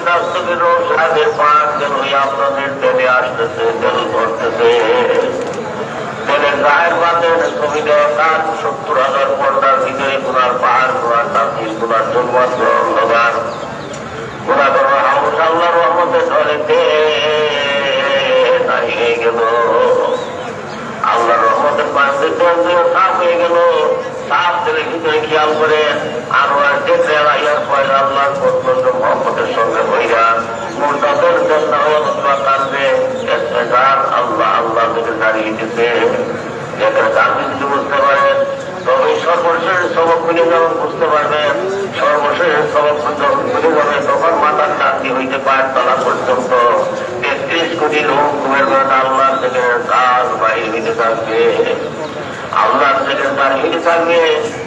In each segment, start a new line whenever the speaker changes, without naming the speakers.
কাছ থেকে রোশাদের পাক যেন আপনাদের টেনে আসতেছে, যেন ধরতেছে। তেলের গায়ের বাঁধেন ছবি দেয় তার 70,000 পর্দার ভিতরে গুনার পাহাড়, গুনার তাফসীর, গুনার জন্মাত্র অন্ধকার, গুনাহ করো হাউস আল্লাহর রহমতে ধরেতে নাই হয়ে গেল। আল্লাহর রহমতের পাশে সাফ হয়ে গেল। সাফ তেলের ভিতরে খেয়াল করে আনোয়ার দেখে আল্লাহর পয়লা আল্লাহর পর্যন্ত মহব্বতের সঙ্গে হইয়া মুরতাদের জন্য কাঁদবে আল্লাহ আল্লাহ থেকে দাঁড়িয়ে দিতে। যেখানে আপনি যদি বুঝতে পারেন তবে সর্বশেষ সবক মিলে যখন বুঝতে পারবেন, সর্বশেষ সবক যখন মিলে যাবে তখন মাথার চাকরি হইতে পারে তলা পর্যন্ত 33 কোটি লোক ঘুমের বেলা আল্লাহ থেকে কাজ বাহির হইতে থাকবে, আল্লাহ থেকে দাঁড়িয়ে থাকবে।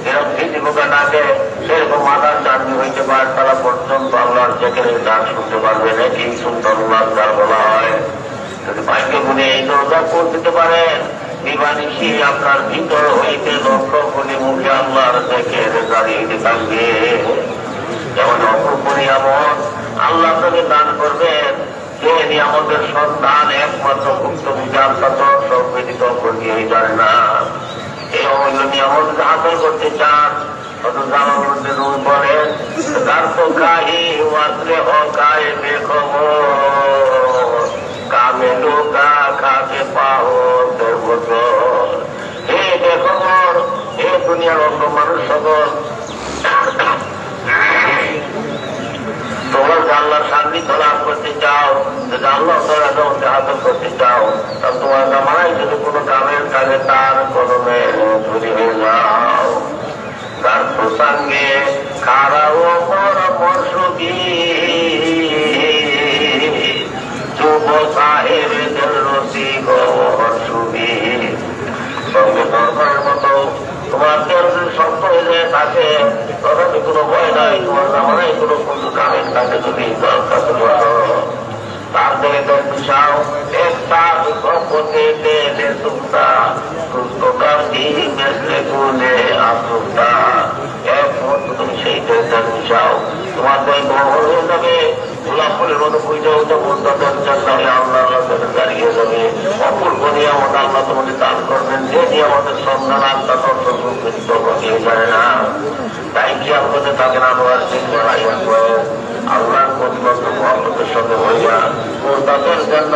এরকম ভীতি বোকা ডাকে সেরকম মাথার চাকরি হইতে পারে তলা পর্যন্ত আল্লাহর যেখানে ডাক শুনতে পারবেন। এই সুন্দর তার বলা হয় যদি ভাগ্য গুণে এই দরজা করে দিতে পারেন দিবানিশি আপনার ভিতর হইতে লক্ষ কোটি মুখে আল্লাহর দেখে দাঁড়িয়ে থাকবে। যেমন অপূর্ব নিয়ামত আল্লাহ আপনাকে দান করবেন, যে নিয়ামতের সন্ধান একমাত্র ভুক্তভোগী আল্লাহ সব ব্যতীত করিয়েই জানে না। এই অমূল্য নিয়ামত হাসিল করতে চান অথচ আমার মধ্যে রুল বলেন তার তো গায়ে ওয়াসলে অকায়ে বেখবর কামে লোকা খাতে পাও দেবতর। হে বেখবর, হে দুনিয়ার অন্য মানুষ সকল, তোমরা যে আল্লাহর সান্নিধ্য লাভ করতে চাও, যদি আল্লাহ তাআলাকে হাসিল করতে চাও, তাহলে তোমার জামানায় যদি কোনো কামের কাজে তার কদমে ধরে হয়ে যাও। তার প্রসঙ্গে খারাও পরামর্শী যুব সাহেবের রসি গর্ষবি সঙ্গে দরকারের মতো তোমার শক্ত হয়ে যায় থাকে, তথাপি কোনো ভয় নাই। তোমার জামানায় কোনো কোনো কামের কাছে যদি দরকার করো তার থেকে চাও একটা বিপদে দেলে সুক্তা সুস্থতার দিন বেসলে গুলে আসুক্তা এক মুহূর্ত তুমি সেই দেশটার চাও তোমার দই বড় হয়ে যাবে। গোলাপ ফুলের মতো পুজো হতে বন্ধুদের জন্য আল্লাহ দাঁড়িয়ে যাবে। অপূর্ব নিয়ামত আল্লাহ তোমাদের দান করবেন, যে নিয়ামতের সন্ধান আল্লাহ তত্ত্ব জানে না। তাই কি আপনাদের তাকে আনোয়ার আল্লাহর প্রতিবন্ধ মহব্বতের সঙ্গে হইয়া তাদের জন্য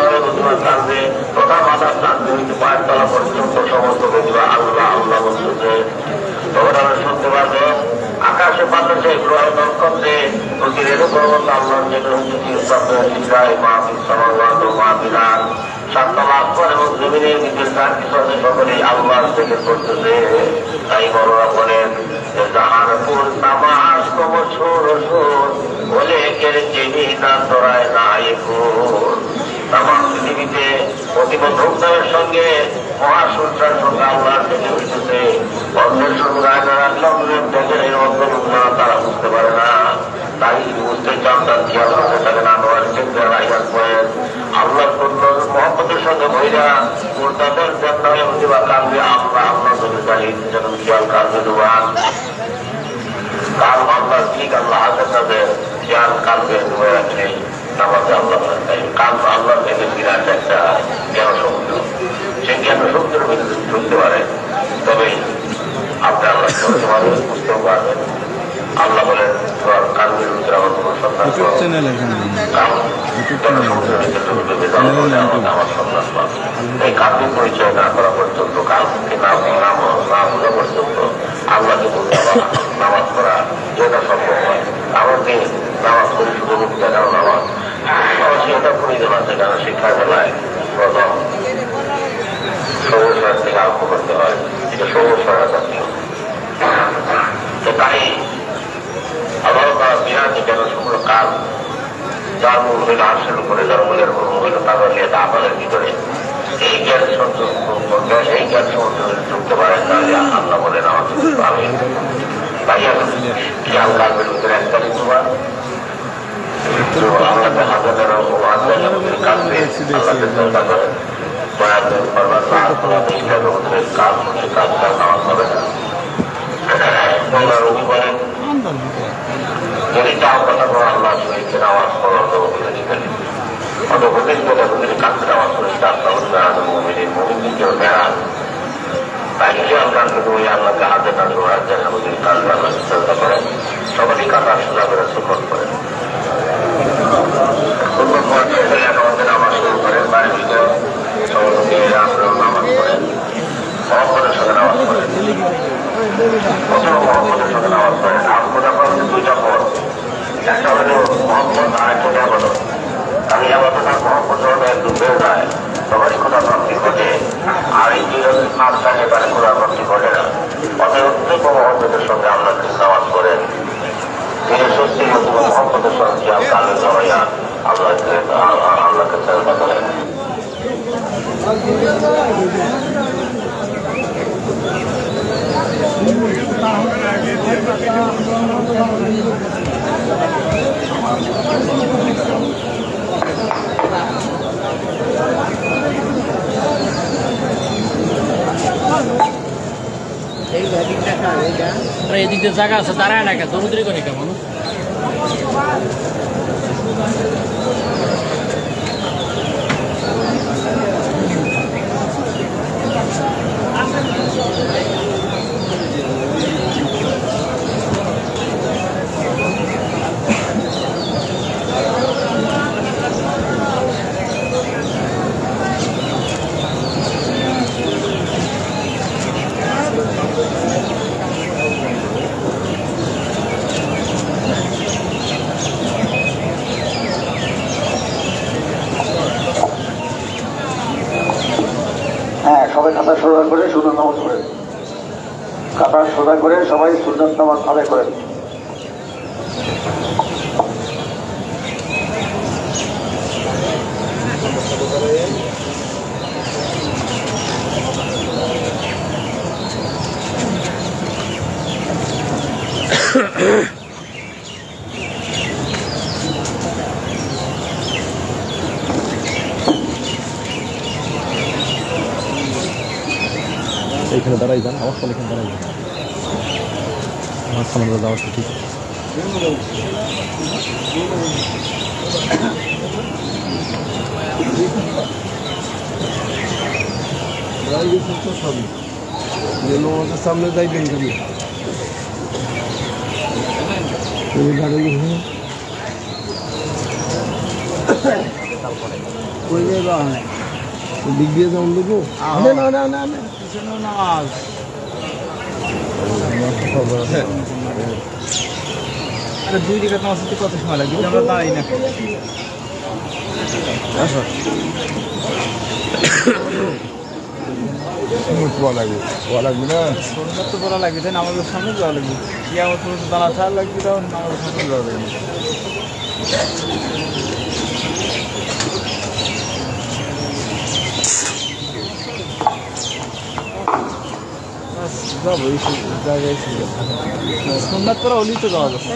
কাঁদবে তথা মাথার কাঁদবে হইতে পায়ের তলা পর্যন্ত সমস্ত ব্যক্তিরা আল্লাহ আল্লাহ বলতেছে। তখন আমরা শুনতে পারবে আকাশে বাতাসে গ্রহ নক্ষত্রে প্রতিরের পর্বত আল্লাহর যেটা হচ্ছে মাহফিল সমাজ মাহফিলার সাততলা আসমান এবং জমিনের নিজের কাজ পিছনে সকলেই আল্লাহর থেকে করতেছে। তাই বড়রা বলেন যে জাহানপুর তামাস কমছুর বলে কেড়ে না ধরায় না তামাম পৃথিবীতে প্রতিবন্ধকতার সঙ্গে মহাসংসার সঙ্গে আল্লাহর থেকে হইতেছে। অন্যের সঙ্গে রাজনীতির দেখেন এর মধ্যে লোকরা তারা বুঝতে পারে না। তাই বুঝতে চান তার খেয়াল করতে থাকে না আনোয়ার ক্ষেত্রে রাইয়ার করেন আল্লাহর মহব্বতের সঙ্গে ভৈরা তাদের জন্য বা কাঁদবে আমরা আপনার চলে যাই যখন খেয়াল কাঁদবে দেওয়ান কাল আল্লাহ ঠিক আল্লাহ হাতে তাদের খেয়াল কাঁদবে ধরে রাখে নামাজে আল্লাহ কাল আল্লাহ থেকে বিরাট একটা জ্ঞান সমুদ্র, সেই জ্ঞান সমুদ্রের ভিতরে ঢুকতে পারে তবেই আপনি আল্লাহ করতে পারবেন, বুঝতেও পারবেন। আল্লাহ বলেন তোমার কালবের ভিতরে আমার কোনো সন্ধান আমার সন্ধান পাবে। এই কালবের পরিচয় না করা পর্যন্ত কালকে না বোঝা পর্যন্ত আল্লাহকে বলতে নামাজ পড়া যেটা সম্ভব হয়। আমাকে নামাজ করি শুধু মুক্তি দেওয়া নামাজ এটা প্রয়োজন আছে, কেন শিক্ষার বেলায় প্রথম সমস্যার থেকে আরম্ভ করতে হয়, এটা সমস্যার জাতীয়। তাই আবার বিরাট কেন শুক্র কাল যার মূল হইল আর্শের উপরে, যার মূলের মূল হইল তাদের এটা আমাদের ভিতরে এই জ্ঞান এই জ্ঞান সমুদ্র ঢুকতে পারেন তাহলে আল্লাহ বলেন আমার আমি তাই খেয়াল কালবের ভিতরে একটা ঋতুবার আল্লাহকে হাজারের কাঁদবে আল্লাহকে করেন কাজ হচ্ছে কাজ নামাজ হবে না। রবি বলেন যদি চাও কথা করে আল্লাহ শহীদকে নামাজ পড়ো তো কেউ বেড়ান তাকে খেয়াল রাখতে ওই আল্লাহকে হাতে না জোড়ার দেন আমাদের কাজে আল্লাহকে চেষ্টা করেন সবারই কাটা সোজা করে সুখত করেন আমাদের নামাজ শুরু করেন বাড়ির ভিতরে সমস্ত মেয়েরা আপনারাও নামাজ পড়েন মহব্বতের সঙ্গে নামাজ পড়েন প্রথম মহব্বতের সঙ্গে নামাজ পড়েন আপনারা পাবেন দুইটা পথ একটা হলো মহব্বত আর একটা নিয়ামত আমি আপাতত মহব্বত একদম বেড়ে যায় সবারই খোদা প্রাপ্তি ঘটে আর এই দুই রকম কাজ থাকে তাহলে খোদা প্রাপ্তি ঘটে না অতএব মহব্বতের সঙ্গে আমরা নামাজ পড়েন তিনি সত্যি মহব্বতের সঙ্গে কালে জমাইয়া আল্লাহকে চেষ্টা করেন
এদিক দিয়ে জায়গা আছে দাঁড়ায় না কেন সমুদ্রে করে কেমন
সবাই খাতা সোজা করে সুন্দর নামাজ পড়েন খাতা সোজা করে সবাই সুন্দর নামাজ আদায় করেন
এখানে দাঁড়াই যান আমার সামনে এখানে দাঁড়াই যান আমার সামনে যাওয়ার ঠিক সামনে যাইবেন তুমি দিক দিয়ে যাও দেবো না না না না
দুই দিকে তোমার সাথে কত সময় লাগবে আমরা দাঁড়াই না
লাগবে না
সুন্দর তো বলা লাগবে তাই না আমাদের সামনে যাওয়া লাগবে কি আমার তোমার দাঁড়া ছাড়া লাগবে তখন আমাদের সামনে যাওয়া লাগবে যাবো এই জায়গায় সুন্দর তোরা হলেই তো যাওয়া যাচ্ছে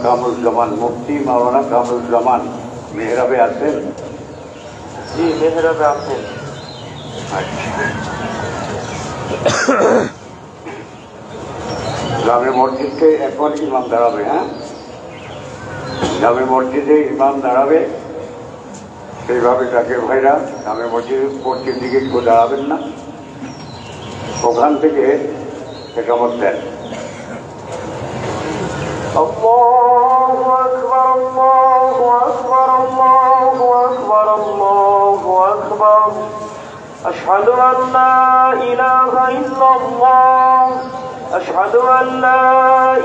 কামরুজ্জামান, মুফতি মাওলানা কামরুজ্জামান মেহরাবে আছেন?
জি, মেহরাবে আছেন।
জামে মসজিদে এখন ইমাম দাঁড়াবে। হ্যাঁ, জামে মসজিদে ইমাম দাঁড়াবে, সেইভাবে জাকির ভাইরা জামে মসজিদের পশ্চিম দিকে একটু দাঁড়াবেন না, ওখান থেকে একামত দেন।
الله أكبر الله أكبر الله أكبر الله أكبر أشهد أن لا إله إلا الله أشهد أن لا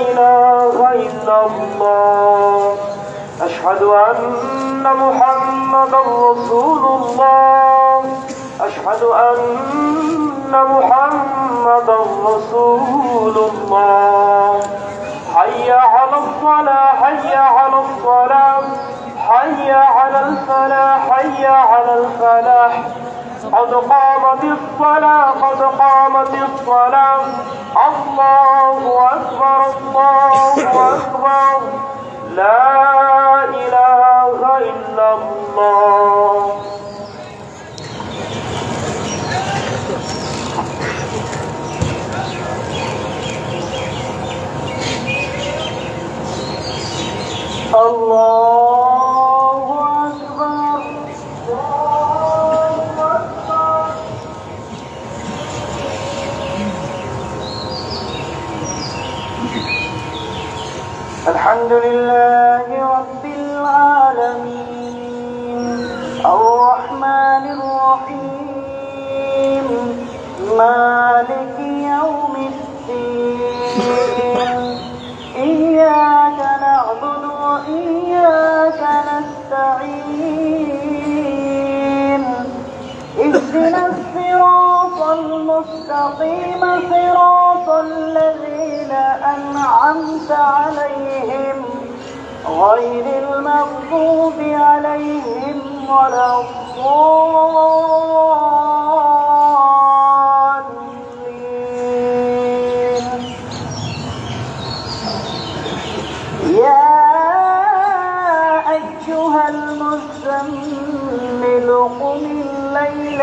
إله إلا الله أشهد أن محمدا رسول الله أشهد أن محمدا رسول الله حي على الصلاة حي على الصلاة حي على الفلاح حي على الفلاح قد قامت الصلاة قد قامت الصلاة الله أكبر الله أكبر لا إله إلا الله الله أكبر الله أكبر الحمد لله رب العالمين الرحمن الرحيم مالك يوم الدين إياك نعبد وإياك نستعين اهدنا الصراط المستقيم صراط الذين أنعمت عليهم غير المغضوب عليهم ولا الضالين يا أيها المزمل قم الليل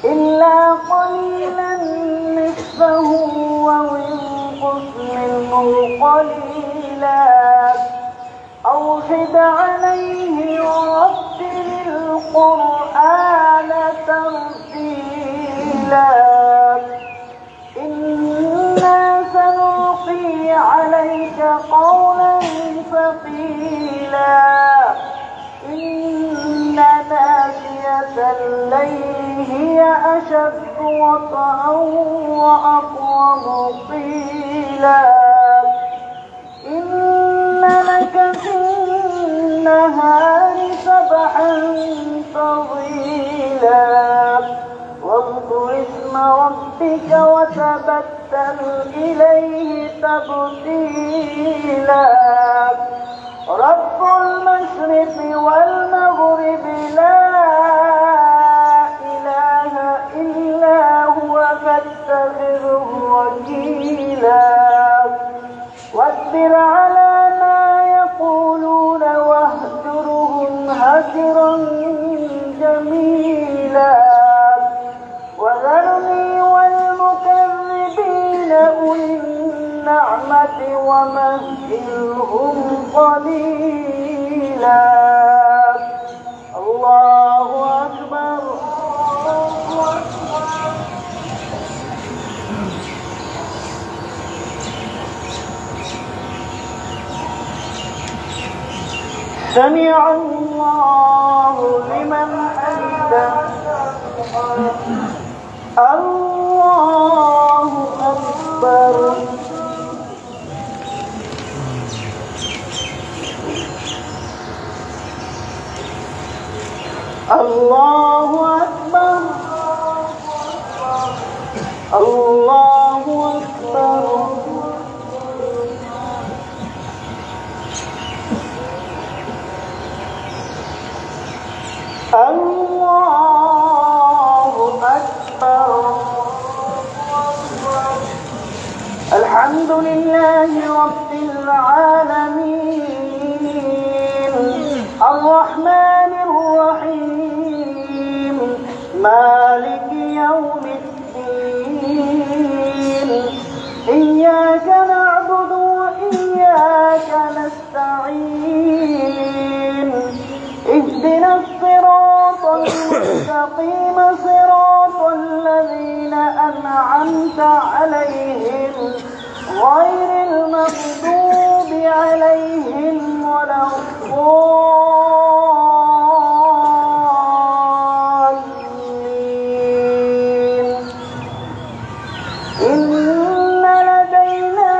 إلا قليلا نصفه وانقص منه قليلا أو زد عليه ورتل القرآن ترتيلا إنا سنلقي عليك قولا ثقيلا إن ناشئة الليل هي أشد وطئا وأقوم قيلا إن لك في النهار سبحا طويلا واذكر اسم ربك وتبتل إليه تبتيلا رب المشرق والمغرب لا إله إلا هو فاتخذه وكيلا واصبر على ما يقولون واهجرهم هجرا جميلا وذرني والمكذبين أولي النعمة ومهلهم قليلا الله أكبر الله أكبر سمع الله لمن حمده الله أكبر الله أكبر الله أكبر الله أكبر
الحمد لله رب العالمين الرحمن الرحيم مالك يوم الدين إياك نعبد وإياك نستعين اهدنا الصراط المستقيم صراط الذين أنعمت عليهم غير المغضوب عليهم ولا الضالين إن لدينا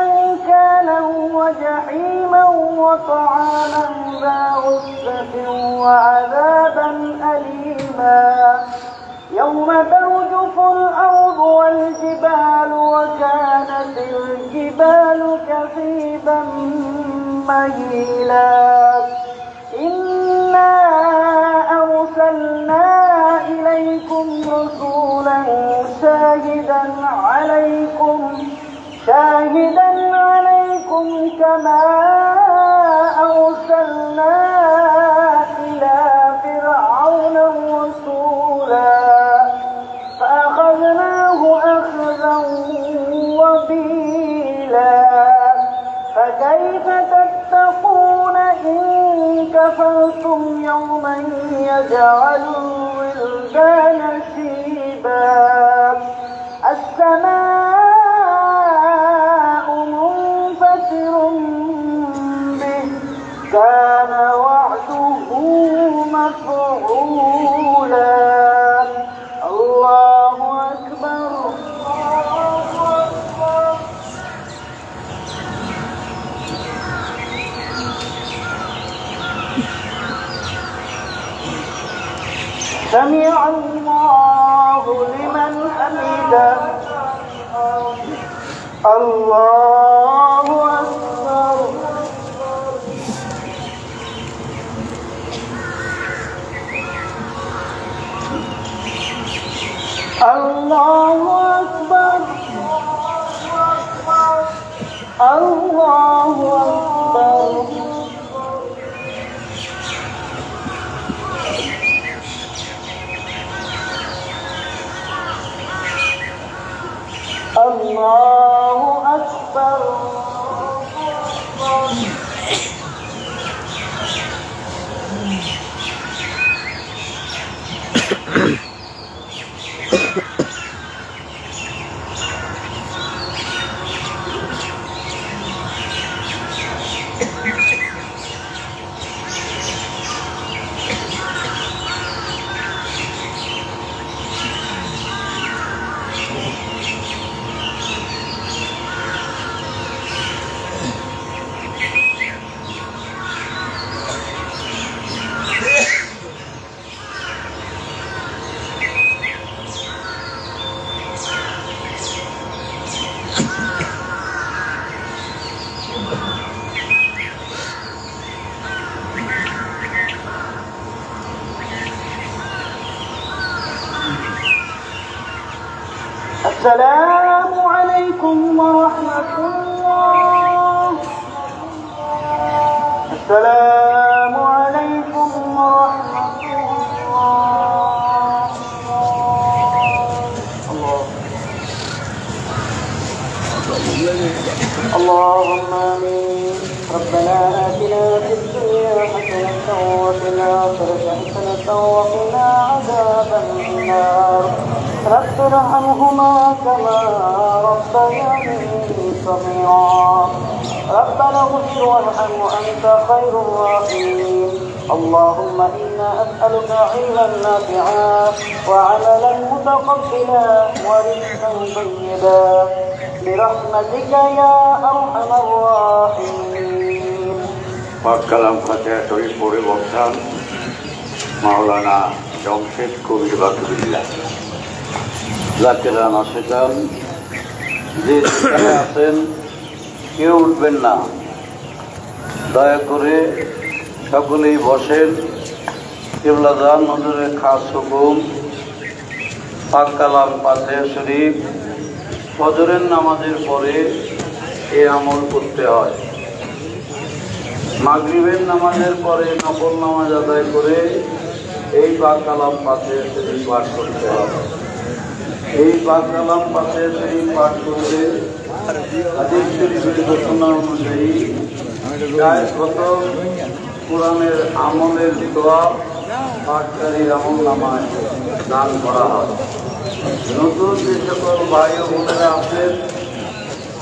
أنكالا وجحيما وطعاما ذا غصة وعذابا أليما يوم ترجف الأرض والجبال وكانت الجبال كثيبا مهيلا إنا أرسلنا إليكم رسولا شاهدا عليكم كما أرسلنا إلى فرعون رسولا فأخذناه أخذا وبيلا فكيف تتقون إن كفرتم يوما يجعل الولدان شيبا السماء منفطر به كان وعده مفعولا الله أكبر سمع الله لمن حمده الله أكبر الله أكبر الله أكبر الله أكبر السلام عليكم ورحمة الله السلام عليكم ورحمة الله اللهم آمين ربنا آتنا في الدنيا حسنة وفي الآخرة حسنة وقنا عذاب النار رب ارحمهما كما ربياني صغيرا ربنا اغفر وارحم وأنت خير الراحمين اللهم إنا أسألك علما نافعا وعملا متقبلا ورزقا طيبا برحمتك يا أرحم الراحمين
কালাম ফাতিহা শরীফ পড়ে বলছেন মাওলানা জমশেদ কবির বাকরুল্লাহ জাকেরান আশেকান যে যেখানে আছেন কেউ উঠবেন না দয়া করে সকলেই বসেন কিবলাদান হুজুরের খাস হুকুম পাক কালাম ফাতিহা শরীফ
ফজরের নামাজের পরে এই আমল করতে হয়। মাগরিবের নামাজের পরে নফল নামাজ আদায় করে এই পাক কালাম পাঠে শরীফ পাঠ করতে হবে। এই পাক কালাম পাঠে শরীফ পাঠ করলে হাদিস শরীফের ঘোষণা অনুযায়ী প্রায় শত কোরআনের আমলের দোয়া পাঠকারীর আমল নামায় দান করা হয়। নতুন যে সকল ভাই ও বোনেরা আছেন,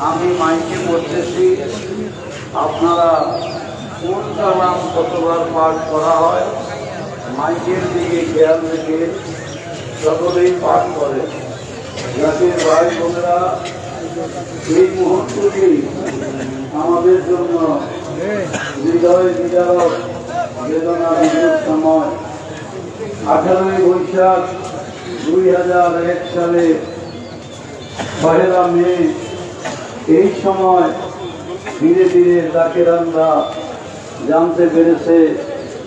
আমি মাইকে বলতেছি, আপনারা কোন কালাম কতবার পাঠ করা হয় মাইকের দিকে খেয়াল রেখে সকলেই পাঠ করে, যাতে ভাই বোনেরা এই মুহূর্তটি আমাদের জন্য হৃদয় বিদারক বেদনা বিদ্যুৎ সময়। 18 বৈশাখ 2001 সালে পহেলা মে, এই সময় ধীরে ধীরে জাকেরানরা জানতে পেরেছে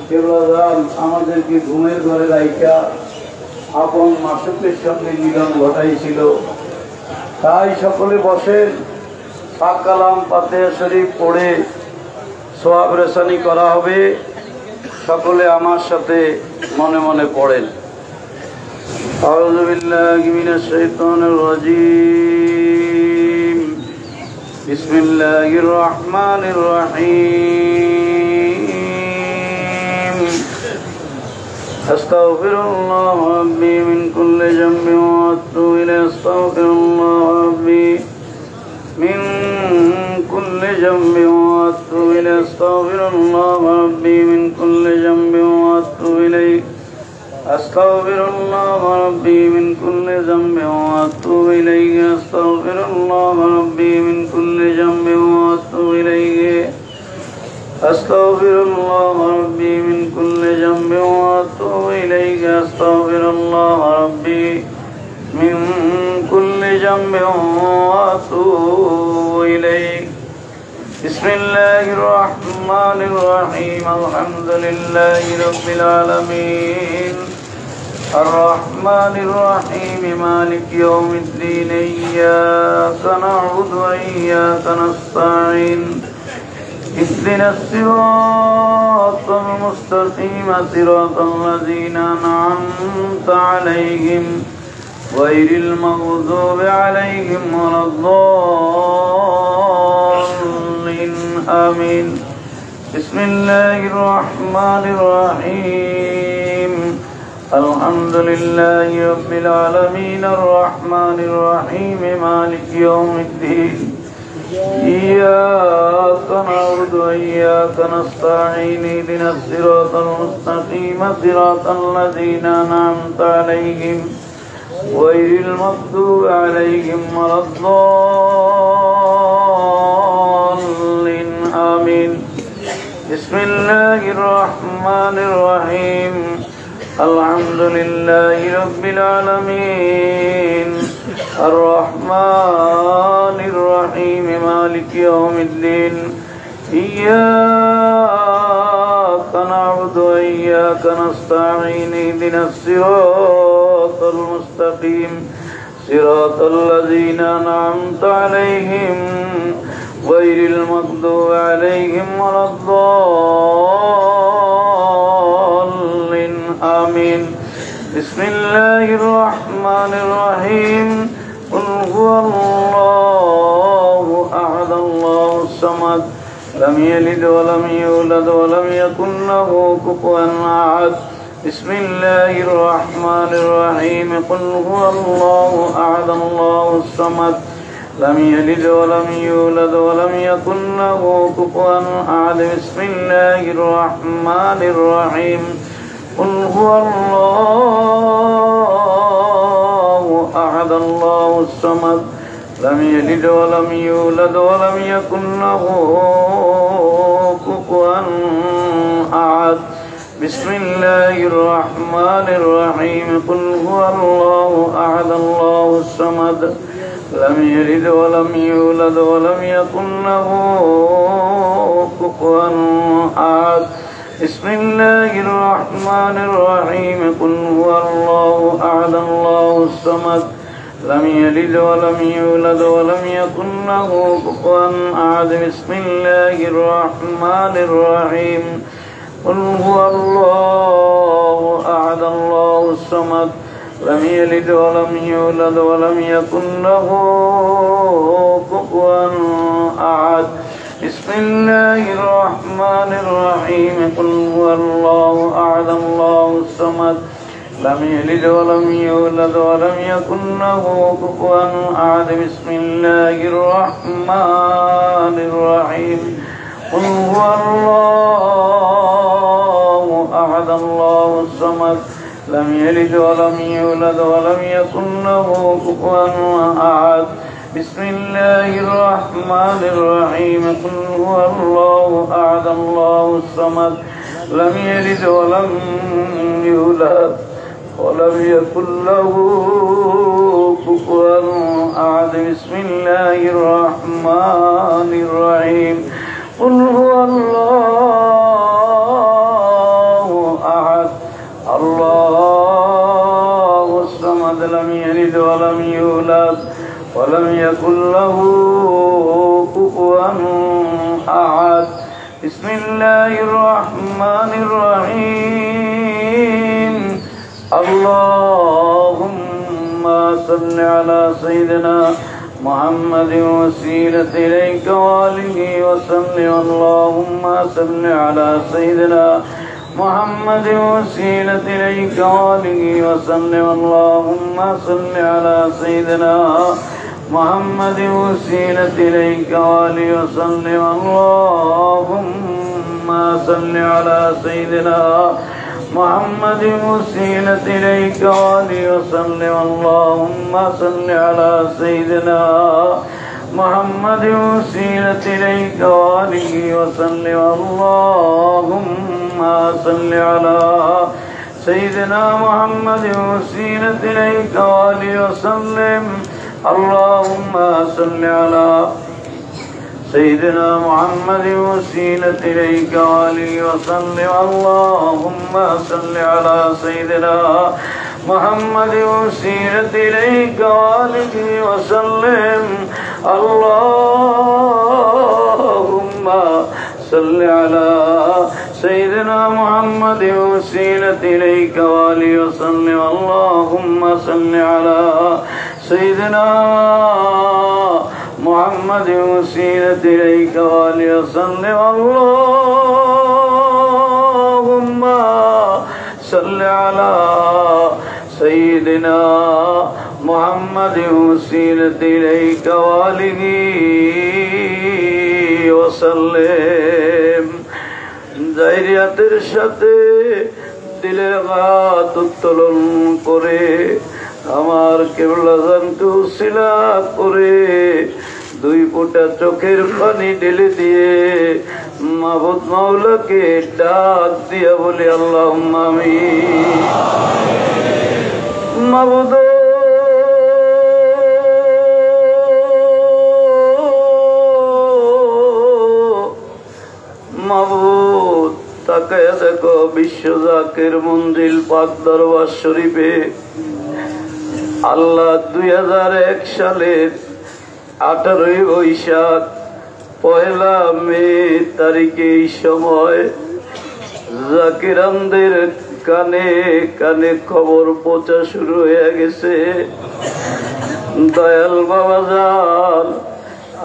কেবলাম আমাদেরকে ঘুমের ঘরে রাইখা আপন মাসুকের সঙ্গে মিলন ঘটাইছিল। তাই সকলে বসেন, পাক কালাম ফাতিহা শরীফ পড়ে সোয়াব রেসানি করা হবে। সকলে আমার সাথে মনে মনে পড়েন। আউযু বিল্লাহি মিনাশ শাইতানির রাজীম। বিসমিল্লাহির রহমানির রহিম। আস্তাগফিরুল্লাহ রাব্বি মিন কুল্লি যামবিন ওয়া আতুবু ইলাইহি। আস্তাগফিরুল্লাহ রাব্বি من كل ذنب وأتوب إليه. أستغفر الله ربي من كل ذنب وأتوب إليه. أستغفر الله ربي من كل ذنب وأتوب إليه. أستغفر الله ربي من كل ذنب وأتوب إليه. أستغفر الله ربي من كل ذنب وأتوب إليه. أستغفر الله ربي من كل ذنب وأتوب إليه. بسم الله الرحمن الرحيم. الحمد لله رب العالمين الرحمن الرحيم مالك يوم الدين. إياك نعبد وإياك نستعين. اهدنا الصراط المستقيم صراط الذين أنعمت عليهم غير المغضوب عليهم ولا الضالين. آمين. بسم الله الرحمن الرحيم. الحمد لله رب العالمين الرحمن الرحيم مالك يوم الدين. إياك نعبد وإياك نستعين. اهدنا الصراط المستقيم صراط الذين أنعمت عليهم غير المغضوب عليهم ولا الضالين. آمين. بسم الله الرحمن الرحيم. الحمد لله رب العالمين الرحمن الرحيم مالك يوم الدين. إياك نعبد وإياك نستعين. اهدنا الصراط المستقيم صراط الذين أنعمت عليهم غير المغضوب عليهم ولا الضالين. آمين. بسم الله الرحمن الرحيم. قل هو الله أحد الله الصمد لم يلد ولم يولد ولم يكن له كفوا أحد. بسم الله الرحمن الرحيم. قل هو الله أحد الله الصمد لم يلد ولم يولد ولم يكن له كفوا أحد. بسم الله الرحمن الرحيم. قل هو الله أحد الله الصمد لم يلد ولم يولد ولم يكن له كفوا أحد. بسم الله الرحمن الرحيم. قل هو الله أحد الله الصمد لم يلد ولم يولد ولم يكن له كفوا أحد. بسم الله الرحمن الرحيم. قل هو الله أحد الله الصمد لم يلد ولم يولد ولم يكن له كفوا أحد بسم الله الرحمن الرحيم قل هو الله أحد الله الصمد لم يلد ولم يولد ولم يكن له كفوا أحد بسم الله الرحمن الرحيم قل هو الله أحد الله الصمد لم يلد ولم يولد ولم يكن له كفوا أحد بسم الله الرحمن الرحيم قل هو الله أحد الله الصمد لم يلد ولم يولد ولم يكن له كفوا أحد بسم الله الرحمن الرحيم قل هو الله أحد الله الصمد لم يلد ولم يولد ولم يكن له كفوا أحد بسم الله الرحمن الرحيم قل هو الله أحد الله الصمد لم يلد ولم يولد ولم يكن له كفوا أحد بسم الله الرحمن الرحيم اللهم صل على سيدنا محمد وسيلة إليك وآله وسلم اللهم صل على سيدنا محمد وسيلة إليك وآله وسلم اللهم صل على سيدنا محمد وسيلة إليك وآله وسلم اللهم صل على سيدنا محمد وسيلة إليك وآله وسلم اللهم صل على سيدنا محمد وسيلة إليك وآله وسلم اللهم صل على سيدنا محمد وسيلة إليك وآله وسلم اللهم صل على سيدنا محمد وسيلة إليك وآله وسلم اللهم صل على سيدنا محمد وسيلة إليك وآله وسلم اللهم صل على سيدنا محمد وسيلة إليك وآله وسلم اللهم صل على سيدنا محمد وسيلة إليك وآله وسلم اللهم صل على سيدنا محمد وسيلة إليك وآله وسلم জাইরিয়াতের সাথে দিলের হাত উত্তোলন করে আমার কেবলাজানকে উসিলা করে দুই ফোঁটা চোখের পানি ঢেলে দিয়ে মাবুদ মাওলাকে ডাক দিয়া বলি আল্লাহুম্মা আমিন মাবুদ মাবুদ তাকায়া দেখো বিশ্ব জাকের মঞ্জিল পাক দরবার শরীফে আল্লাহ 2001 সালের 18 বৈশাখ 1 মে তারিখে এই সময় জাকিরানদের কানে কানে খবর পৌঁছা শুরু হয়ে গেছে দয়াল বাবা জান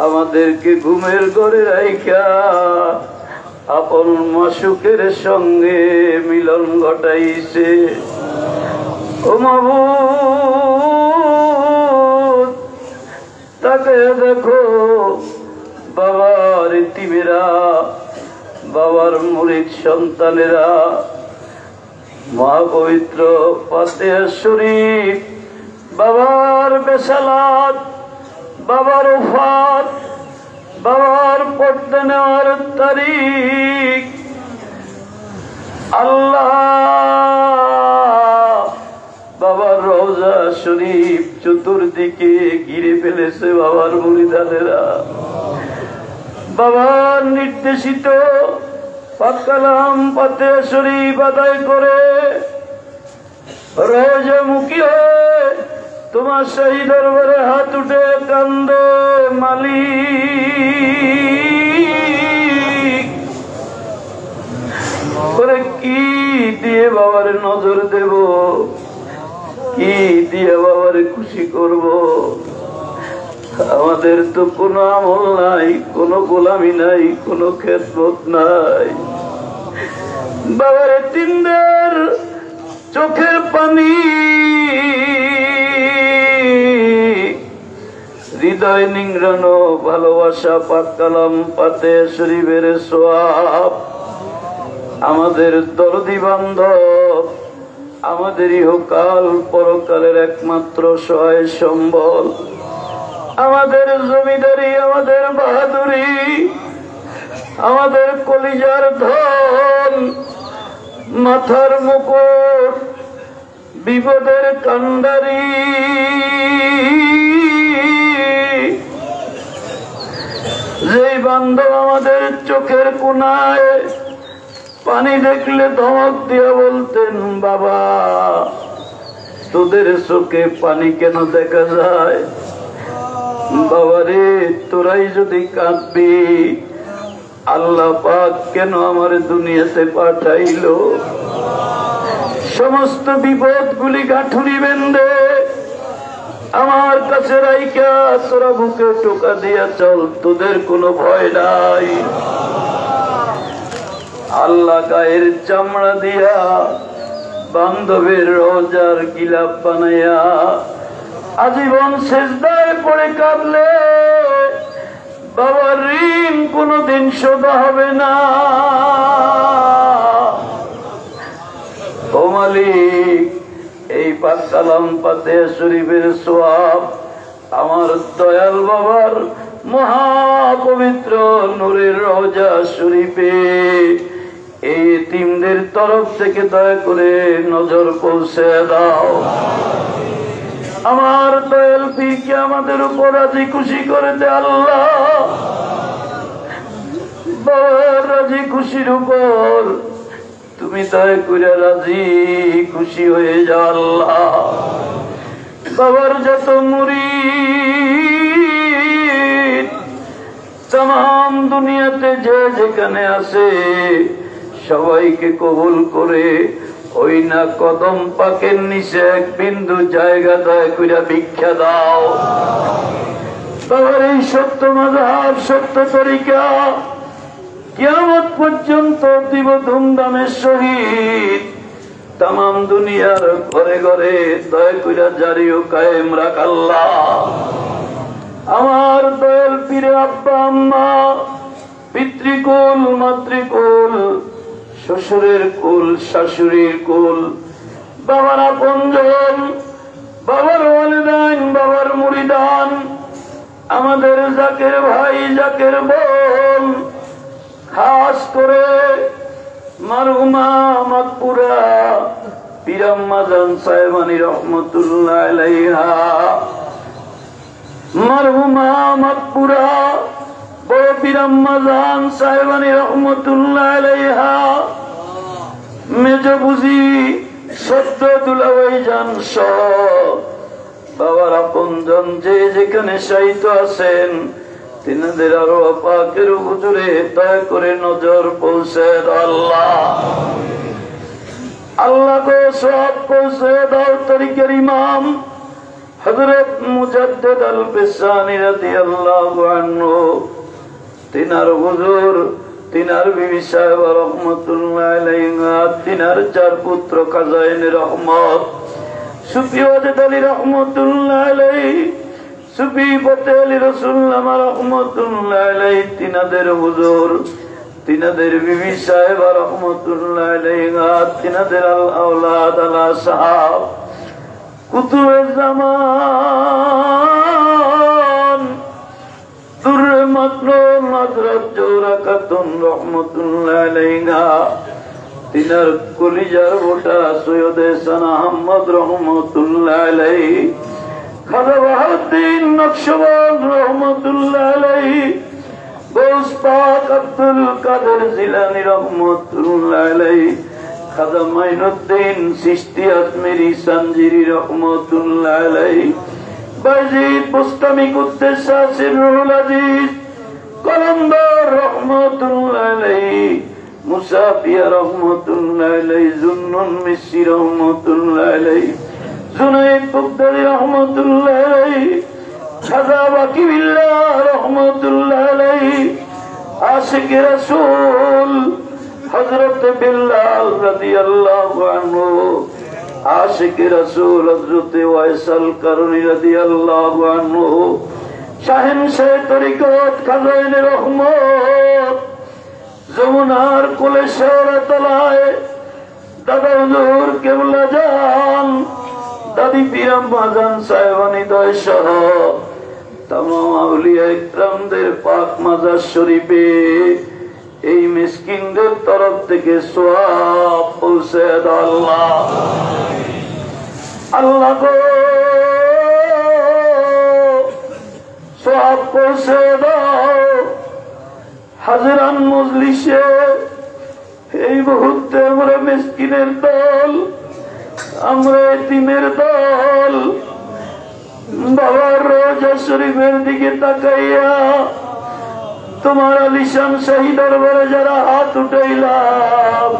আমাদেরকে ঘুমের ঘরে রাইখা আপন মাসুকের সঙ্গে মিলন ঘটাইছে ও মাবুদ তাকে দেখো বাবার ইতিমেরা বাবার মুরিদ সন্তানেরা মহাপবিত্র ফাতিহা শরীফ বাবার বেসালাত বাবার ওফাত বাবার পড়তে নেওয়ার তারিখ আল্লাহ বাবার রওজা শরীফ চতুর্দিকে ঘিরে ফেলেছে বাবার মুরিদানেরা বাবার নির্দেশিত পাক কালাম ফাতিহা শরীফ আদায় করে রওজা মুখী হয়ে তোমার শাহী দরবারে হাত উঠে কান্দে মালিক, করে কি দিয়ে বাবার নজর দেব, কি দিয়ে বাবারে খুশি করব? আমাদের তো কোনো আমল নাই, কোনো গোলামি নাই, কোনো খেদমত নাই। বাবার এতিমদের চোখের পানি, হৃদয় নিংড়ানো ভালোবাসা, পাক কালাম পাতে শরীফের সোয়াব, আমাদের দরদি বান্ধব, আমাদের ইহকাল পরকালের একমাত্র সহায় সম্বল, আমাদের জমিদারি, আমাদের বাহাদুরি, আমাদের কলিজার ধন, মাথার মুকুট, বিপদের কান্ডারি, যেই বান্ধব আমাদের চোখের কোনায় পানি দেখলে ধমক দিয়ে বলতেন, বাবা তোদের চোখে পানি কেন দেখা যায়? বাবারে তোরাই যদি কাঁদবি, আল্লাহ পাক কেন আমার দুনিয়াতে পাঠাইলো? সমস্ত বিপদ গুলি গাঁঠুরি বেঁধে আমার কাছে রাইকা তোরা বুকে টোকা দিয়া চল, তোদের কোনো ভয় নাই। আল্লাহ গায়ের চামড়া দিয়া বান্ধবের রোজার গিলাপ বানাইয়া আজীবন সেজদায় পড়ে কাঁদলে বাবার ঋণ কোনদিন শোধ হবে না। ও মালিক, এই পাক কালাম পাতে শরীফের সোয়াব আমার দয়াল বাবার মহাপবিত্র নূরের রওজা শরীফে এই এতিমদের তরফ থেকে দয়া করে নজর পৌঁছে দাও। আমার দয়াল পীরকে আমাদের উপর রাজি খুশি করে দে আল্লাহ। বাবার রাজি খুশির উপর তুমি দয়া করে রাজি খুশি হয়ে যাও আল্লাহ। বাবার যত মুরিদ তাম দুনিয়াতে যে যেখানে আছে সবাইকে কবুল করে ওই না কদম পাকের নিচে এক বিন্দু জায়গা দয়া করে ভিক্ষা দাও। বাবার এই সত্য মাযহাব, সত্য তরিকা কিয়ামত পর্যন্ত দিব ধুমধামের সহিত তাম দুনিয়ার ঘরে ঘরে দয়া করে জারি ও কায়েম রাখ আল্লাহ। আমার দয়াল পীরে আব্বা আম্মা, পিতৃকুল মাতৃকুল, শ্বশুরের কুল শাশুড়ির কুল, বাবার আপনজন, বাবার ওয়ালিদান, বাবার মুরিদান, আমাদের জাকের ভাই জাকের বোন, খাস করে মারহুমা মাকপুরা পীরাম্মা জান সাহেবানী রহমতুল্লাহ আলাইহা, মারহুমা মাকপুরা বড় পীরাম্মা জান সাহেবানী রহমতুল্লাহ আলাইহা, মেজ বুঝি সদ্য দুলাভাই জান সহ বাবার আপনজন যে যেখানে শায়িত আছেন তিনাদের আরো পাকের হুজুরে দয়া করে নজর পৌঁছে দাও আল্লাহ। আল্লাহ গো সব পৌঁছে দাও তরিকার ইমাম হযরত মুজাদ্দিদ আল বিসানি রাদিয়াল্লাহু আনহু, তিনার হুজুর, তিনার বিবি সাহেবা রহমতুল্লাহ আলাইহা, তিনার চার পুত্র খাজাইন রহমত, সুফি ওয়াজেদ আলী রহমতুল্লাহ আলাইহি, সুফি ফতে আলী রাসূলুল্লাহ রহমতুল্লাহ আলাইহি, তিনাদের হুজুর, তিনাদের বিবি সাহেবা রহমতুল্লাহ আলাইহা, তিনাদের আওলাদ আলা সাহাব কুতুবে জামান দুররে মাকরুন হযরত জোহরা খাতুন রহমতুল্লাহ আলাইহা, তিনার কলিজার বোটা সৈয়দ এহসান আহমদ রহমতুল্লাহ আলাইহি, খাজা বাহাউদ্দিন নকশবন্দ রহমতুল্লাহ আলাইহি, গৌস পাক আব্দুল কাদের জিলানী রহমতুল্লাহ আলাইহি, খাজা মাইনুদ্দিন চিশতি আজমেরি সানজিরি রহমাতুল্লাহ আলাইহি, বাজিদ বুস্তামি কুদ্দেস সিররুল আজিজ কলন্দর রহমাতুল্লাহ আলাইহি, মুসাফিয়া রহমাতুল্লাহ আলাইহি, জুন্নুন মিসরি রহমাতুল্লাহ আলাইহি, জুনাইদ বুগদাদি রহমাতুল্লাহ আলাইহি, খাজা বাকিবিল্লাহ রহমাতুল্লাহ আলাইহি, আশিক রাসূল হযরত বিল্লাল রাদিয়াল্লাহু আনহু, আশিক রাসূল হযরত ওয়াইসাল কারনী রাদিয়াল্লাহু আনহু, শাহেনশাহ তরিকত খাজাইনে রহমত যমুনার কোলে শেওড়াতলায় দাদা হুজুর কেবলা জান, দাদি পীরাম্মা জান সাহেবানী দয় সহ তামাম আউলিয়া ইকরামদের পাক মাজার শরীফে এই মিসকিনদের তরফ থেকে সওয়াব পৌঁছে দাও আল্লাহ। আল্লাহ গো সওয়াব পৌঁছে দাও। হাজরান মজলিসে এই মুহূর্তে আমরা মিসকিনের দল, আমরা এতিমের দল বাবার রোজা শরীফের দিকে তাকাইয়া তোমার আলিশান শাহী দরবারে যারা হাত উঠাইলাম,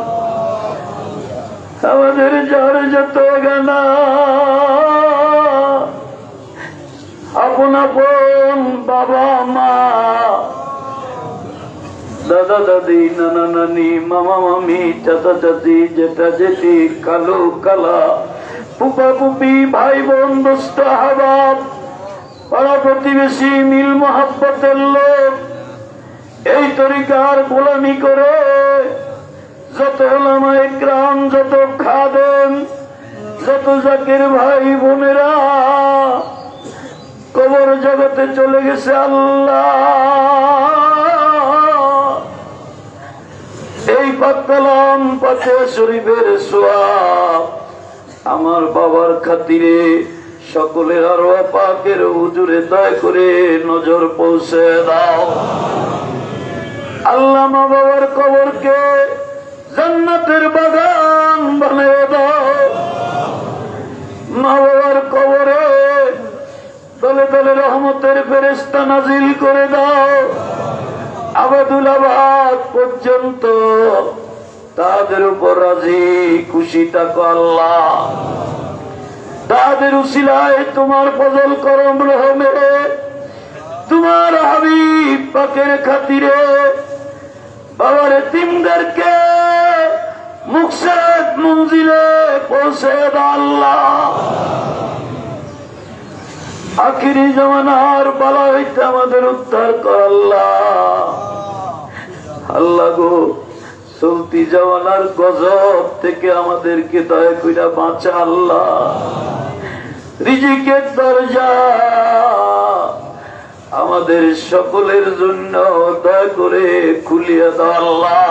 আমাদের যার যত গানা আপন আপন বাবা মা দাদা দাদি নানা নানি মামা মামি চাচা চাচি জেঠা জেঠি কালু কালা ফুপা ফুপি ভাই বোন দোস্ত আহবাব পাড়া প্রতিবেশী মিল মহাব্বতের লোক এই তরিকার গোলামি করে যত উলামা ইকরাম, যত খাদেম, যত জাকির ভাই বোনেরা কবর জগতে চলে গেছে আল্লাহ, এই পাকলাম পাতে শরীফের সওয়াব আমার বাবার খাতিরে সকলের আরওয়াহ পাকের হুজুরে দয়া করে নজর পৌঁছে দাও আল্লাহ। মা বাবার কবরকে জান্নাতের বাগান বানিয়ে দাও। মা বাবার কবরে তলে তলে রহমতের ফেরেশতা নাজিল করে দাও। আবাদুল আবাদ পর্যন্ত তাদের উপর রাজি খুশি থাকো আল্লাহ। তাদের উসিলায় তোমার ফজল করম রহমে তোমার হাবিব পাকের খাতিরে বাবার এতিমদেরকে মুকসাদ মঞ্জিলে পৌঁছে দাও আল্লাহ। আখিরি জামানার বালা হইতে আমাদের উদ্ধার কর আল্লাহ। আল্লাহ গো চলতি জামানার গজব থেকে আমাদেরকে দয়া কইরা বাঁচা আল্লাহ। রিজিকের দরজা আমাদের সকলের জন্য দয়া করে খুলিয়া দাও আল্লাহ।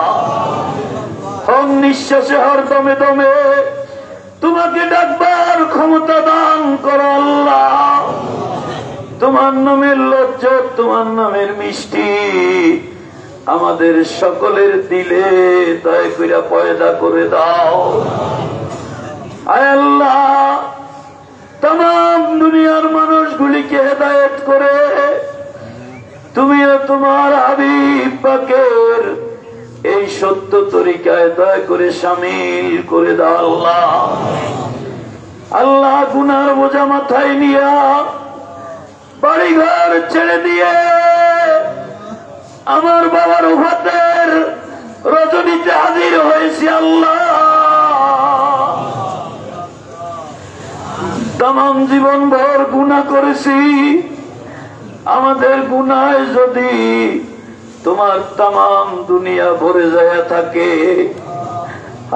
হম নিঃশ্বাসে হর দমে দমে তোমাকে ডাকবার ক্ষমতা দান করো আল্লাহ। তোমার নামের লজ্জা, তোমার নামের মিষ্টি আমাদের সকলের দিলে দয়া কইরা পয়দা করে দাও। আয় আল্লাহ, तमाम दुनियार মানুষগুলিকে হেদায়েত করে তুমিও তোমার হাবিব পাকের এই সত্য তরিকায় দয়া করে শামিল করে দাও আল্লাহ। আল্লাহ গুনার বোঝা মাথায় নিয়া বাড়িঘর ছেড়ে দিয়ে আমার বাবার ওফাতের রজনীতে হাজির হয়েছি আল্লাহ। तमाम जीवन भर गुनाह करेছি, আমাদের গুনায় যদি তোমার तमाम দুনিয়া ভরে যায় থাকে,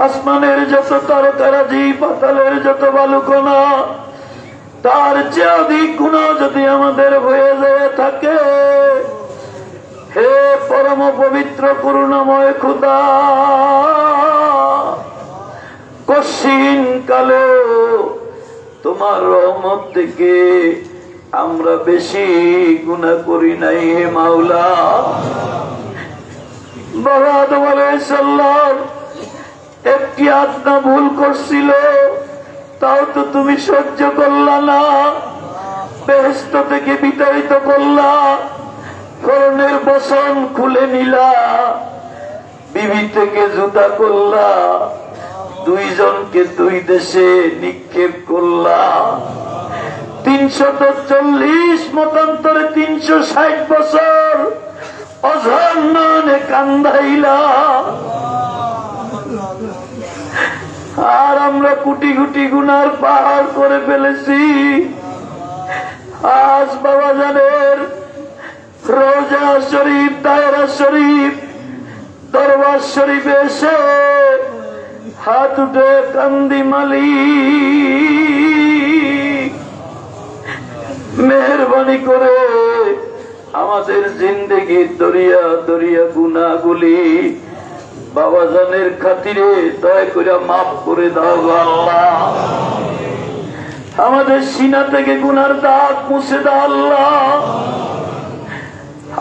আসমানের যত তারকারাজি পাতালের যত বালুকণা তার চেয়ে অধিক গুনাহ যদি আমাদের হয়ে যায় থাকে, হে পরম পবিত্র করুণাময় খোদা, কশিন কালে তোমার রহমত থেকে আমরা বেশি গুনাহ করি নাই হে মাওলা। বাবা আদম আলাইহিস সালাম একটি একটি আত্মা ভুল করছিল, তাও তো তুমি সহ্য করলা না, বেহেশত থেকে বিতাড়িত করলা, করণের বসন খুলে নিলা, বিবি থেকে জুতা করলা, দুইজনকে দুই দেশে নিক্ষেপ করলা, 340 মতান্তরে 360 বছর অঝর্ণনে কান্দাইলা। আর আমরা কোটি কোটি গুনার পাহাড় করে ফেলেছি। আজ বাবা জানের রোজা শরীফ, দায়রা শরীফ, দরবার শরীফে এসে হাত উঠে কান্দি, মালিক মেহরবানি করে আমাদের জিন্দেগির দরিয়া দরিয়া গুনাহগুলি বাবাজানের খাতিরে দয়া করে মাফ করে দাও আল্লাহ। আমাদের সিনা থেকে গুনার দাগ মুছে দাও আল্লাহ।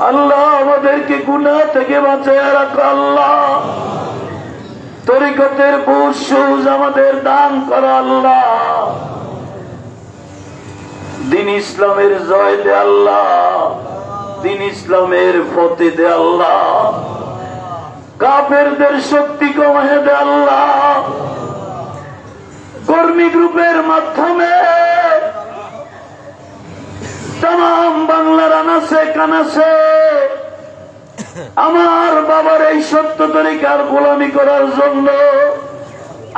আল্লাহ আমাদেরকে গুনাহ থেকে বাঁচিয়ে রাখো আল্লাহ। তরিকতের বুঝ সুজ আমাদের দান করো আল্লাহ। দিন ইসলামের জয় দে আল্লাহ, দিন ইসলামের ফতে দে আল্লাহ, কাফেরদের শক্তি কমায় দে আল্লাহ। কর্মী গ্রুপের মাধ্যমে তাম বাংলার আনাসে কানাসে আমার বাবার এই সত্য তরিকার গোলামি করার জন্য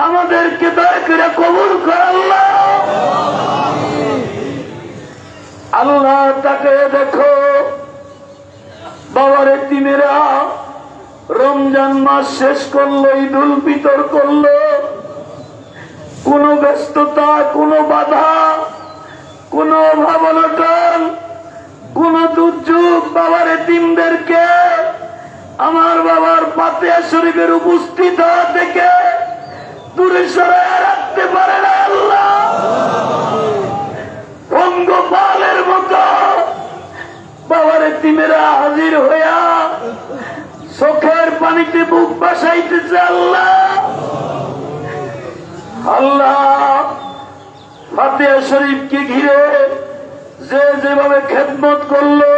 আমাদেরকে দয়া করে কবুল কর আল্লাহ। আল্লাহ তাকে দেখো, বাবার এতিমেরা রমজান মাস শেষ করলো, ঈদুল ফিতর করলো, কোন ব্যস্ততা, কোন বাধা, কোন অভাব অনটন, কোন দুর্যোগ বাবার এতিমদেরকে আমার বাবার ফাতিহা শরীফের উপস্থিত হওয়া থেকে দূরে সরায় রাখতে পারে না আল্লাহ। পঙ্গপালের মতো বাবার এতিমেরা হাজির হইয়া চোখের পানিতে বুক বাসাইতেছে আল্লাহ। আল্লাহ ফাতিহা শরীফকে ঘিরে যে যেভাবে খেদমত করলো,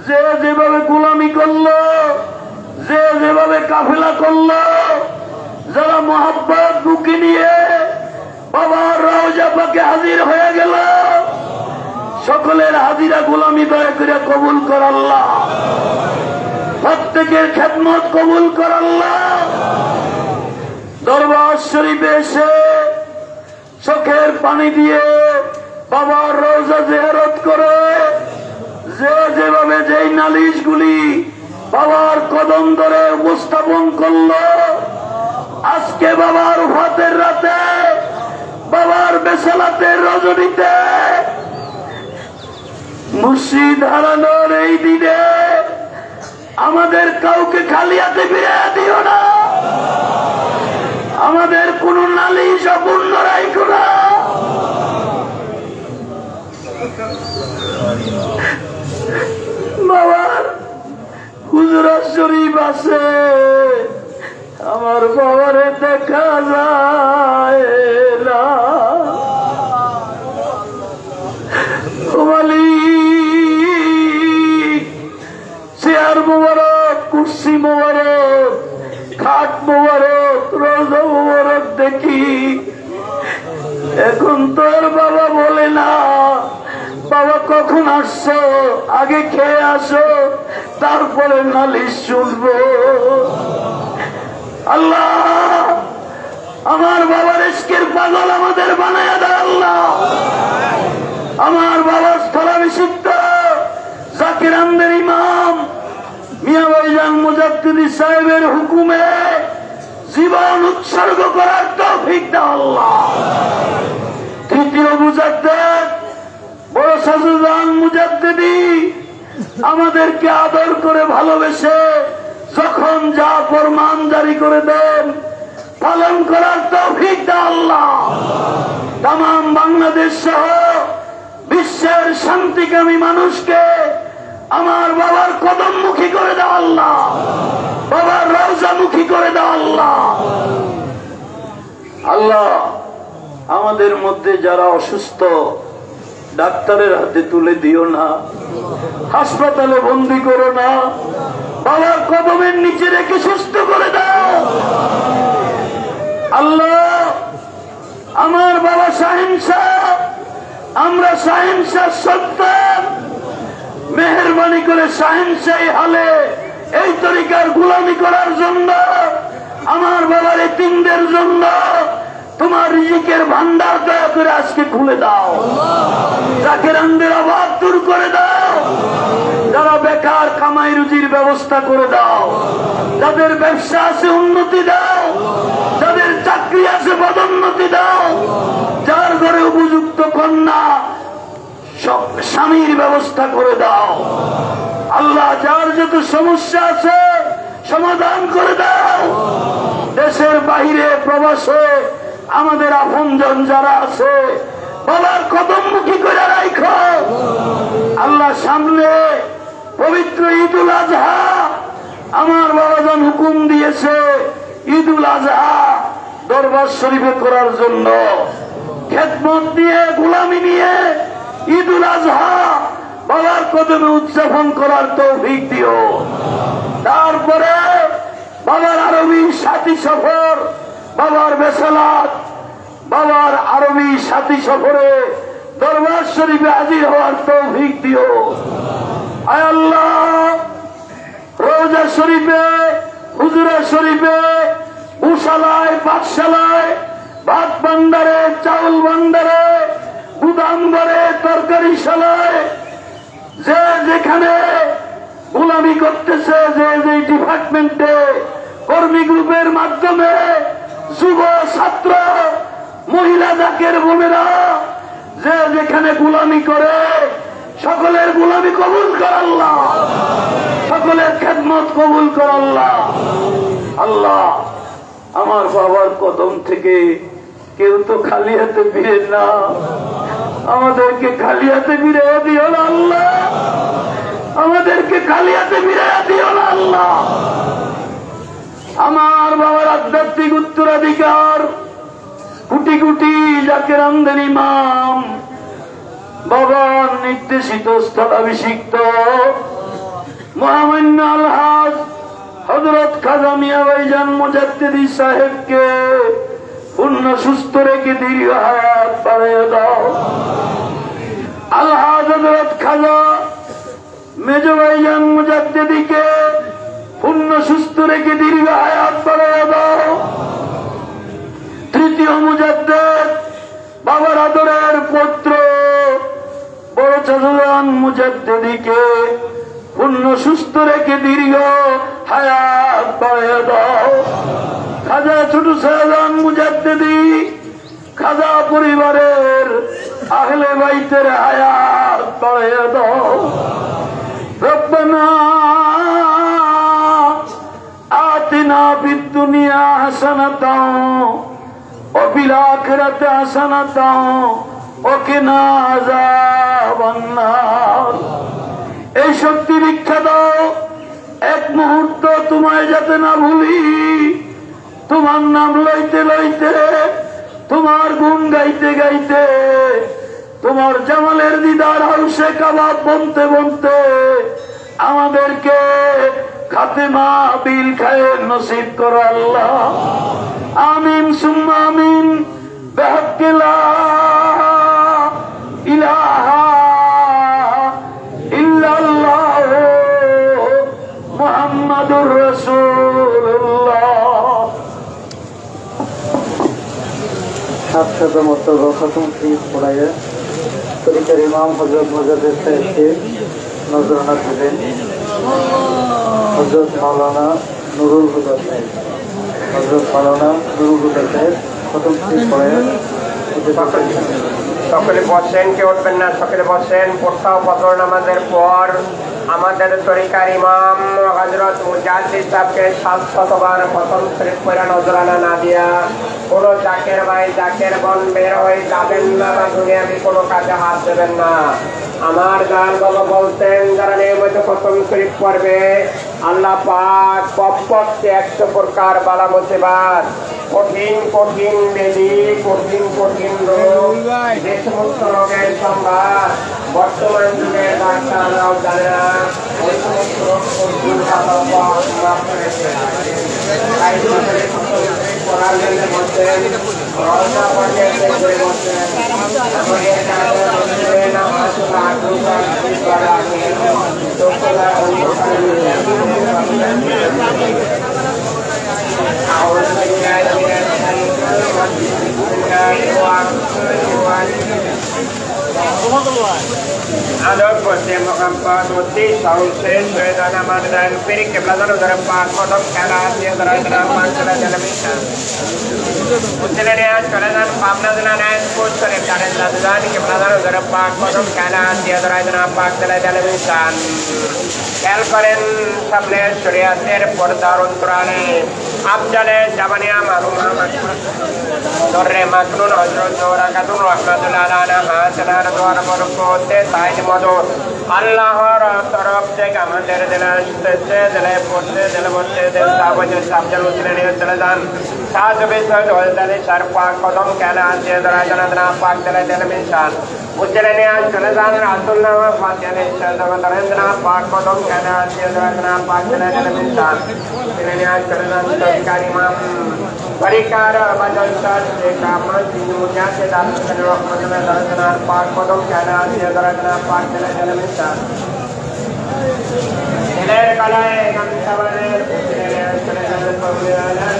যে যেভাবে গোলামি করলো, যে যেভাবে কাফেলা করলো, যারা মোহাব্বত বুকে নিয়ে বাবার রওজা পাকে হাজির হয়ে গেল, সকলের হাজিরা গোলামি দয়া করে কবুল কর আল্লাহ। প্রত্যেকের খেদমত কবুল কর আল্লাহ। দরবার শরীফে এসে চোখের পানি দিয়ে বাবার রওজা জিয়ারত করে যে যেভাবে যেই নালিশগুলি বাবার কদম ধরে উপস্থাপন করলো, আজকে বাবার ওফাতের রাতে, বাবার বেসালাতের রজনীতে, মুর্শিদ হারানোর এই দিনে আমাদের কাউকে খালি হাতে ফিরে দিও না। আমাদের কোন নালিশ অপূর্ণ রাখো না। বাবার হুজুরাত শরীফ আছে, আমার বাবারে দেখা যায় না। মালিক চেয়ার মোবারক, কুর্সি মোবারক, খাট মোবারক, রোজা মোবারক দেখি, এখন তোর বাবা বলে না বাবা কখন আসছো, আগে খেয়ে আসো তারপরে নালিশ শুনবো। আল্লাহ আমার বাবার ইশকের পাগল আমাদের বানায়া দাও আল্লাহ। আমার বাবার স্থলাভিষিক্ত জাকিরানদের ইমাম মিয়া ভাইজান মুজাদ্দিদি সাহেবের হুকুমে জীবন উৎসর্গ করার তৌফিক দাও আল্লাহ। তৃতীয় মুজাদ্দিদ বড় সাজুদান মুজাদ্দিদি আমাদেরকে আদর করে ভালোবেসে যখন যা ফরমান জারি করে দেন পালন করার তৌফিক দাও আল্লাহ। তামাম বাংলাদেশ সহ বিশ্বের শান্তিকামী মানুষকে আমার বাবার কদমমুখী করে দাও আল্লাহ, বাবার রওজামুখী করে দাও আল্লাহ। আল্লাহ আমাদের মধ্যে যারা অসুস্থ ডাক্তারের হাতে তুলে দিও না, হাসপাতালে বন্দি করো না, বাবার কদমের নিচে রেখে সুস্থ করে দাও। আল্লাহ আমার বাবা শাহিন শাহ, আমরা শাহিন শাহ সন্তান, মেহেরবানি করে শাহিন শাহী হালে এই তরিকার গোলামি করার জন্য, আমার বাবার এতিমদের জন্য তোমার রিজিকের ভান্ডার দয়া করে আজকে খুলে দাও। জাকেরানদের অভাব দূর করে দাও, যারা বেকার কামাই রুজির ব্যবস্থা করে দাও, যাদের ব্যবসা আছে উন্নতি দাও, যাদের চাকরি আছে পদোন্নতি দাও, যার ঘরে উপযুক্ত কন্যা সব স্বামীর ব্যবস্থা করে দাও। আল্লাহ যার যত সমস্যা আছে সমাধান করে দাও। দেশের বাহিরে প্রবাসে আমাদের আপনজন যারা আছে বাবার কদমমুখী করে রাখো। আল্লাহ সামনে পবিত্র ঈদুল আজহা, আমার বাবাজান হুকুম দিয়েছে ঈদুল আজহা দরবার শরীফে করার জন্য, খেদমত নিয়ে গোলামি নিয়ে ঈদুল আজহা বাবার কদমে উদযাপন করার তৌফিক দিও। তারপরে বাবার আরবি সাথী সফর, বাবার বেসালাত, বাবার আরবি সাথী সফরে দরবার শরীফে হাজির হওয়ার তৌফিক দিও। আয় আল্লাহ রওজা শরীফে, হুজুরা শরীফে, উশালায়, পাঠশালায়, ভাত ভান্ডারে, চাউল ভান্ডারে, গুদাম ঘরে, তরকারি শালায়, যে যেখানে গোলামি করতেছে, যে যে ডিপার্টমেন্টে কর্মী গ্রুপের মাধ্যমে যুব ছাত্র মহিলা জাকের বোনেরা যে যেখানে গোলামি করে, সকলের গোলামি কবুল কর আল্লাহ, সকলের খেদমত কবুল কর আল্লাহ। আল্লাহ আমার বাবার কদম থেকে কেউ তো খালি হাতে ফিরে না, আমাদেরকে খালি হাতে ফিরে দিও না আল্লাহ, আমাদেরকে খালি হাতে ফিরে দিও না আল্লাহ। আমার বাবার আধ্যাত্মিক উত্তরাধিকার কোটি কোটি জাকের আমদের ইমাম, বাবার নির্দেশিত স্থলাভিষিক্ত মহামান্য আলহাজ হযরত খাজা মিয়া ভাইজান মুজাদ্দিদি সাহেবকে পূর্ণ সুস্থ রেখে দীর্ঘ হায়াত বাড়িয়ে দাও। আলহাজ হযরত খাজা মেজ ভাইজান মুজাদ্দিদিকে পূর্ণ সুস্থ রেখে দীর্ঘ হায়াত বাড়িয়ে দাও। তৃতীয় মুজাদ্দিদ বাবার আদরের পুত্র বড় চাচাজান মুজাদ্দিদিকে পূর্ণ সুস্থ রেখে দীর্ঘ হায়াত বাড়িয়ে দাও। খাজা ছোট শাহজাহান মুজাদ্দিদি, খাজা পরিবারের আহলে বাইতের হায়াত বাড়িয়ে দাও। রব্বানা আতিনা ফিদ দুনিয়া হাসানাতাও ওয়া ফিল আখিরাতি হাসানাতাও ওয়া কিনা আযাবান নার। এই শক্তি ভিক্ষা দাও, এক মুহূর্ত তোমায় যাতে না ভুলি, তোমার নাম লইতে লইতে, তোমার গুণ গাইতে গাইতে, তোমার জামালের দিদার হাউসে কাবাব বনতে বনতে আমাদেরকে খাতেমা বিল খায়ের নসিব করো আল্লাহ। আমিন সুম্মা আমিন। বিহাক্কি লা ইলাহা ইল্লাল্লাহ মুহাম্মাদুর রাসূলুল্লাহ।
সাতশত মতো খতম শরীফ পড়াইয়া তরিকার ইমাম হযরত মুজাদ্দিদ সাহেবকে নজরানা দেবেন। হযরত মাওলানা নুরুল হুদা সাহেব, হযরত মাওলানা নুরুল হুদা সাহেব খতম শরীফ পড়াইয়া।
সকলে বসেন, কেউ উঠবেন না, সকলে বসেন। প্রথম ফজর নামাজের পর আমাদের তরিকার ইমাম হযরত মুজাদ্দিদ সাহেবকে 700বার প্রথম শরীফ পড়া নজরানা না দিয়া কোন জাকের ভাই জাকের বোন বের হয়ে যাবেন না, বা দুনিয়াবি কোনো কাজে হাত দেবেন না। আমার গান বাবা বলতেন, যারা নিয়মিত প্রথম শরীফ পড়বে আল্লাহ পাক পক্ষে 100 প্রকার বালা মুসিবত কঠিন কঠিন ব্যাধি, কঠিন কঠিন রোগ, যে সমস্ত রোগের সংবাদ বর্তমান যুগের ডাক্তাররাও জানে না, ওই সমস্ত রোগ পর্যন্ত আল্লাহ করেছে। তাই করার জন্য বলছেন, রওজা পাকে করে বলছেন, আমাদের কাছে নামাজ Ador Bosnya Muhammad Uti Sausen Suedana Mandan Pirik Kebelasan Udara Pak Kodok Kalat Yang Terada Masalah Dalam Islam Utilarian Kebelasan Pamna Danan Pus Karib Karen Ladan Kebelasan Udara Pak Kodok Kalat Yang Terada Pak Dalam Islam Kel Karen Samne Suryatir Portarun Turane Abjale Jabania Marum Torre Maknun Hazrat Dora Katun Rahmatullah Alana Hasanar Dora Borkote Said Modo Allah Taraf Tek Amander de la Stesse de la Porte de la Porte de Sabaj Sabjal Utlani Taladan Saz Besad Oldale Sharpa Kodom Kala Jedra Janadra Pak de la Delamishan Utlani Taladan Rasulullah Fatihane Shadavandra Pak Kodom Kala Jedra Pak de la Delamishan Utlani Taladan Karimam Parikara Bajansat Kaman Tinuja se Dalsan Rahmatullah Dalsan Pak Kodom Kala Jedra Pak de la Delamishan Eler Kalai Kamsavane Utlani Taladan Pavlialan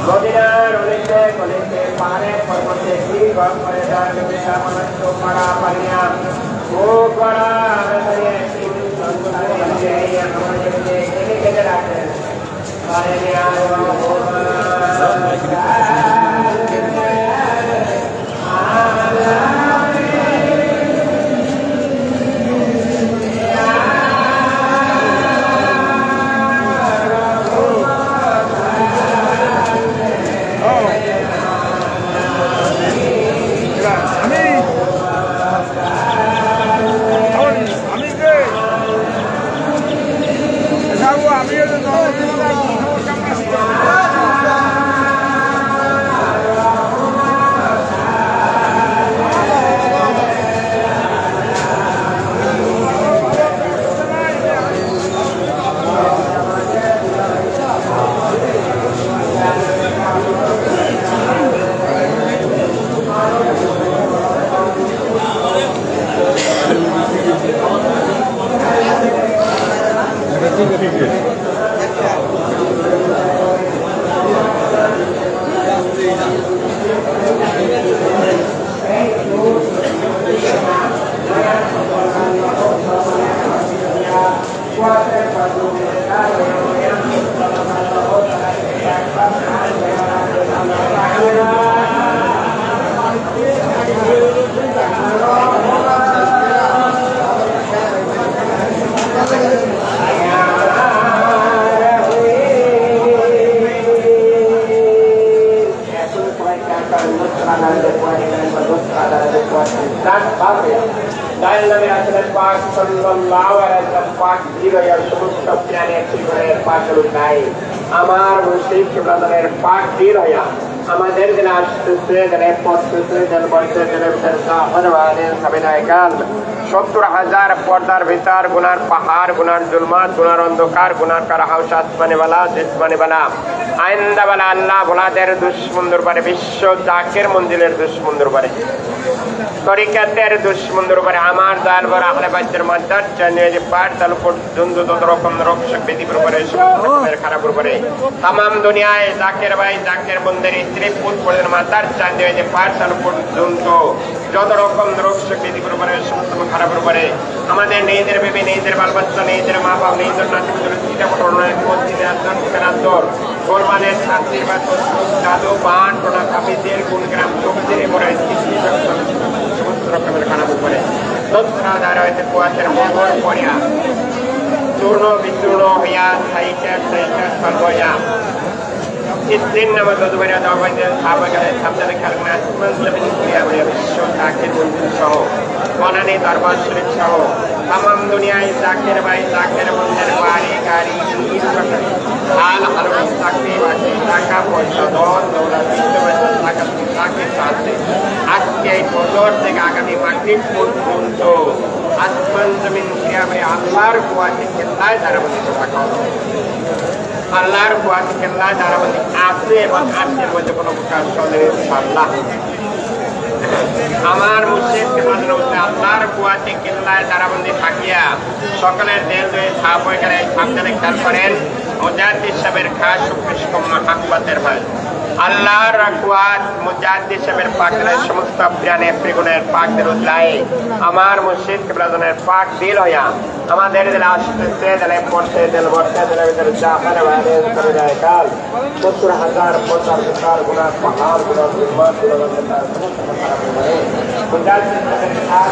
Modina Rolite Kolite Pare Parmate Ki Bhampareda Kisha Manasto Para Panya O Para Amare Kim Santare Jaya Amare Ini Kejarate Pare Niaro Amar Musik Kebenaran Pak Diraya Amader Dinas Sesuai dengan Sesuai dan Bangsa dalam Serta Perwakilan Sabinaikan 70,000 পর্দার ভিতর গুনার পাহাড় গুনার জুলমাত গুনার অন্ধকার গুনার কারাহাউস আসমানি বালা জিসমানি বালা আইন্দা বালা আল্লাহ ভোলাদের দুশ্মনদের পারে বিশ্ব জাকের মঞ্জিলের দুশ্মনদের পারে তরিকাতের দুশ্মনদের পারে আমার দয়াল বড় আহলে বাইতের মাদ্দার জানিয়ে যে পার তালু পর্যন্ত তত রকম রক্ষক বিধি পরে সমস্ত খারাপ পরে तमाम দুনিয়ায় জাকের ভাই জাকের বন্ধের স্ত্রী পুত পড়ের মাদ্দার জানিয়ে যে পার তালু পর্যন্ত যত রকম রক্ষক বিধি পরে সমস্ত খারাপ পরে আমাদের নিজেদের বেবি নিজেদের বাল বাচ্চা নিজেদের মা বাবা নিজেদের নাতিদের চিন্তা ঘটনায় মসজিদে আসন কেনার কোরবানের আশীর্বাদ জাদু পান টোনা কাপিদের গুণগ্রাম শক্তির পরে সমস্ত রকমের খারাপ উপরে তৎসাধার হইতে কুয়াশের মঙ্গল পড়িয়া চূর্ণ বিচূর্ণ হইয়া সাইকেল সর্বয়া ইসদিন নামে তদুবারিয়া দাওয়াইদের সাবাগালে সাবধানে খেলনা মঞ্জলিন করিয়া বলিয়া বিশ্ব জাকের মন্দির সহ বনানী দরবার শরীফ সহ তামাম দুনিয়ায় জাকের ভাই জাকের মন্দির বাড়ি গাড়ি আল্লাহর কুয়াতে কেল্লায় দাঁড়াবন্দিত থাকো। আল্লাহর কুয়াতে কেল্লায় দাঁড়াবন্দি আছে এবং আজকের মধ্যে কোনো প্রকাশ চলে ইনশাআল্লাহ। আমার মুর্শিদকে মাঝে মধ্যে আল্লাহর কুয়াতে কেল্লায় দাঁড়াবন্দি থাকিয়া সকলের দেশ হয়ে ছাপ হয়ে গেলে সাবধানে খেয়াল করেন। মুজাদ্দিদ সাহেবের খাস সুকৃষ্ণ মাহাব্বতের ভাই আল্লাহর কুয়াত মুজাদ্দিদ সাহেবের পাকের সমস্ত প্রাণে প্রিগুণের পাক দিলাই আমার মুর্শিদ কিবলাজনের পাক দিল হইয়া আমাদের দিলে আসতে দিলে পড়তে দিল বর্তে দিলে ভিতরে জাহানে বাইরে করে যায় কাল ৭০,০০০ ৫০,০০০ গুনাহ পাহাড় গুনাহ বিমান গুনাহ তার সমস্ত খারাপ করে মুজাদ্দিদ সাহেবের খাস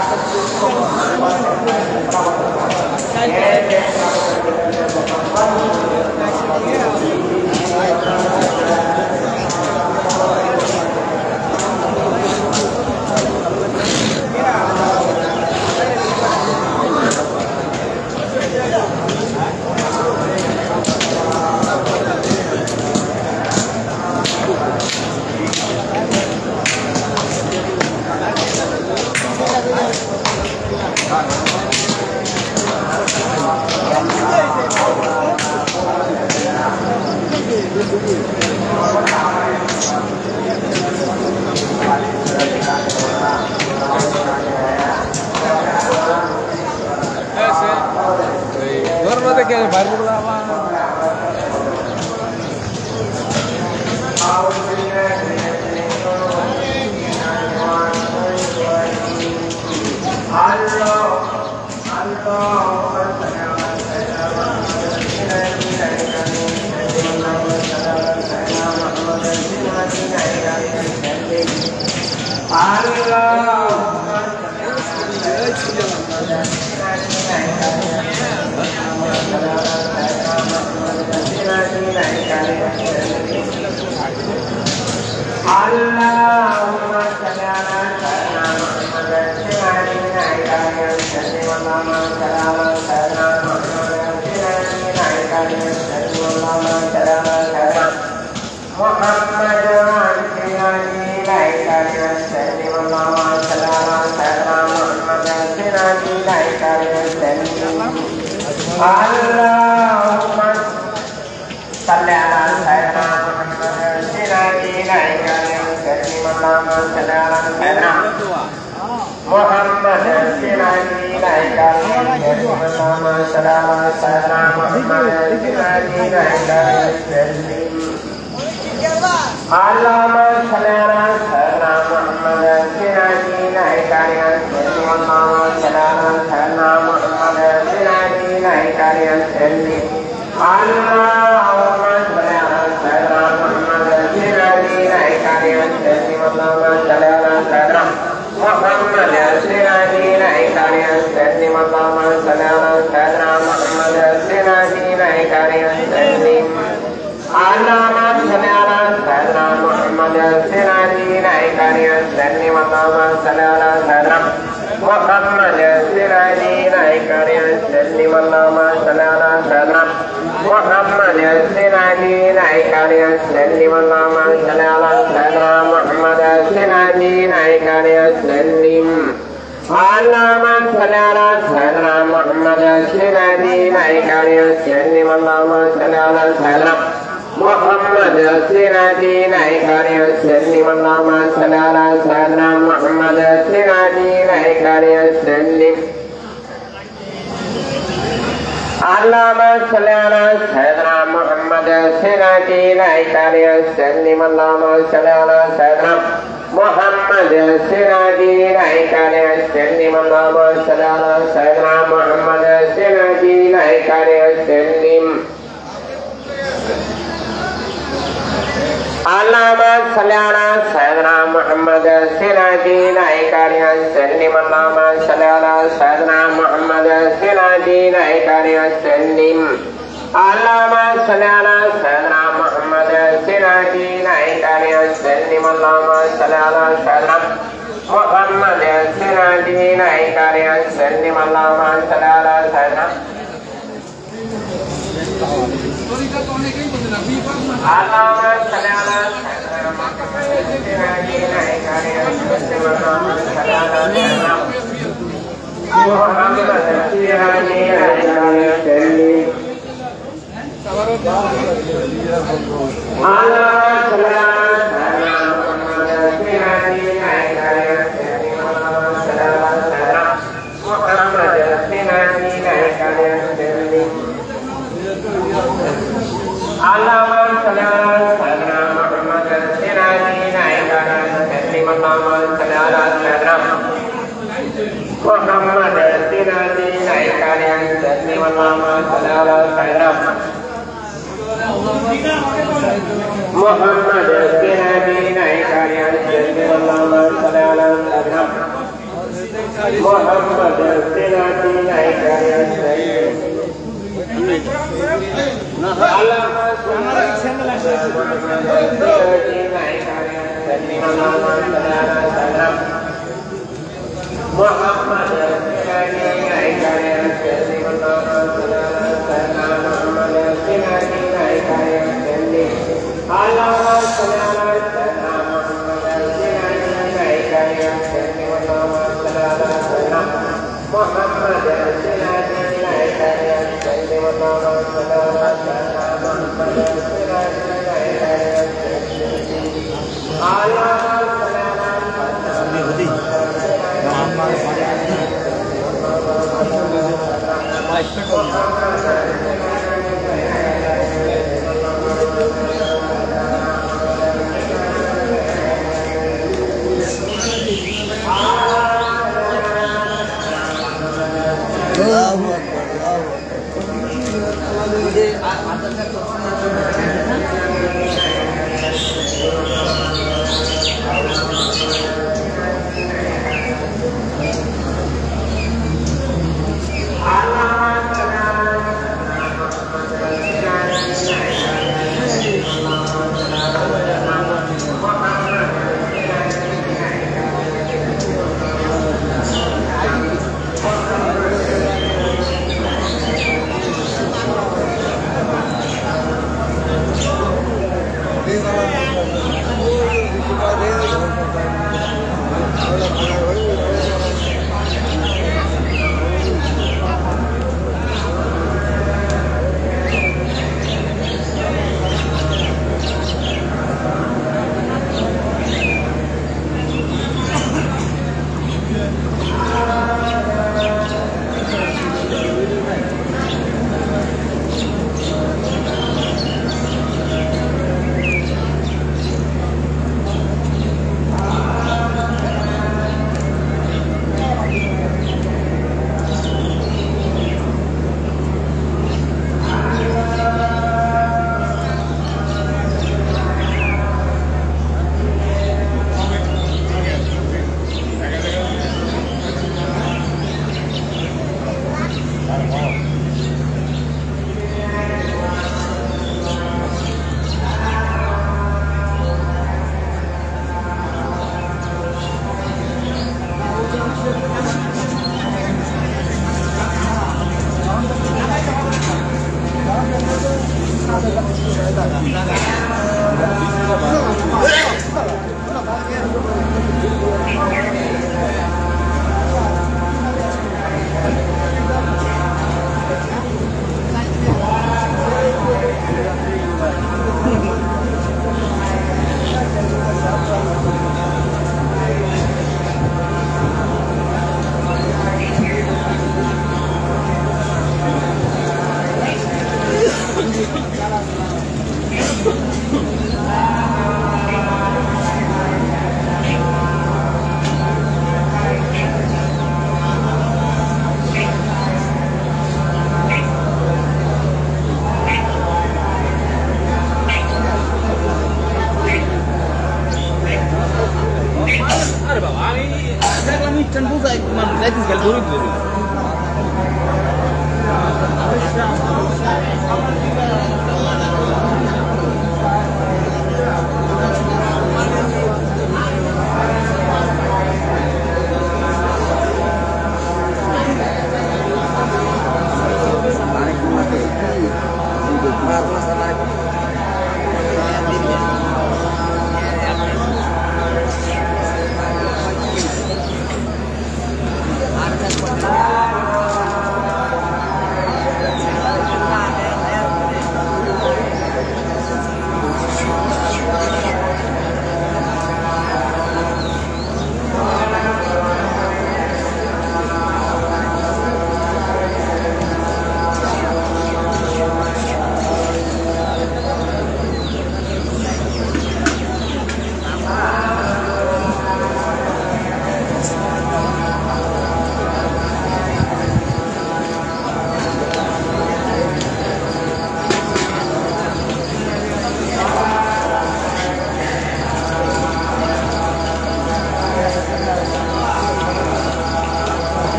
Gracias.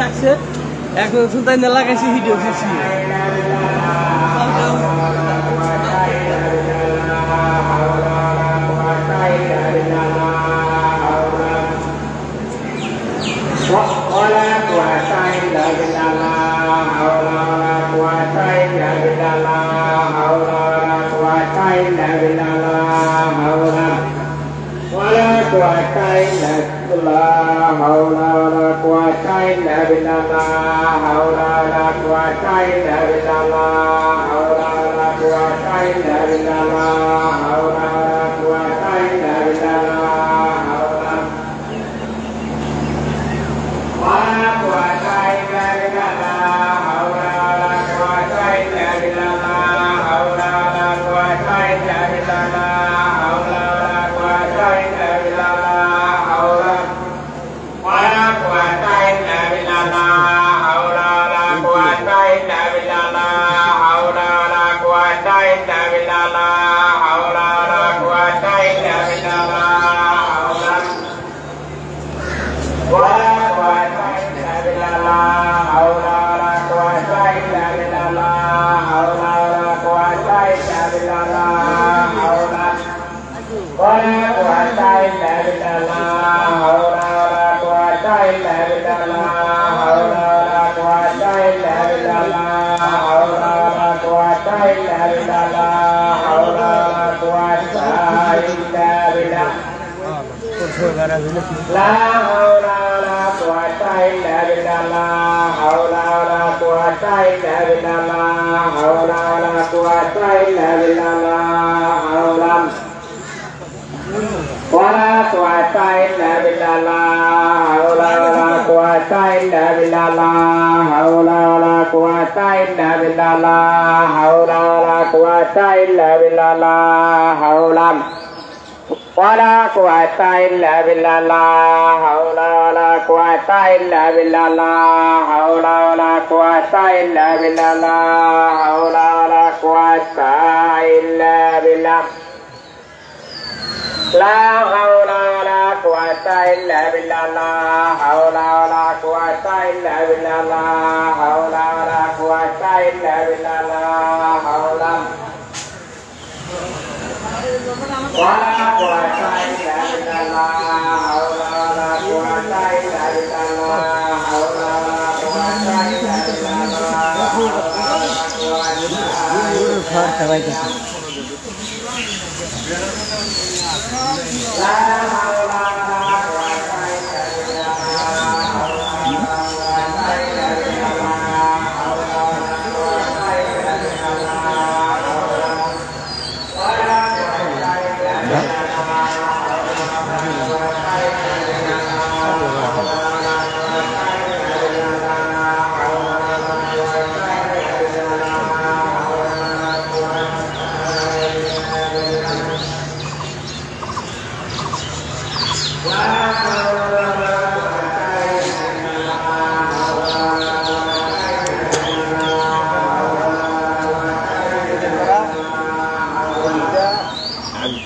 লাগছে এখন তাই না লাগাইছি ভিডিও দিচ্ছি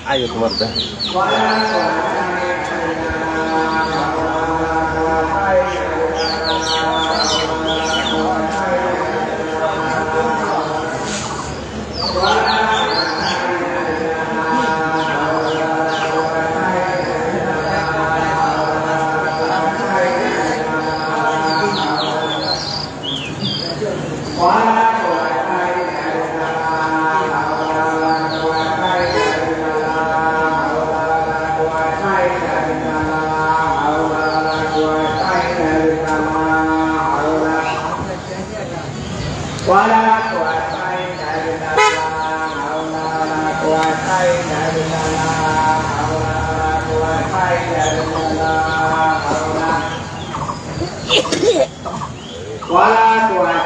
Ayo keluar dah.
Wala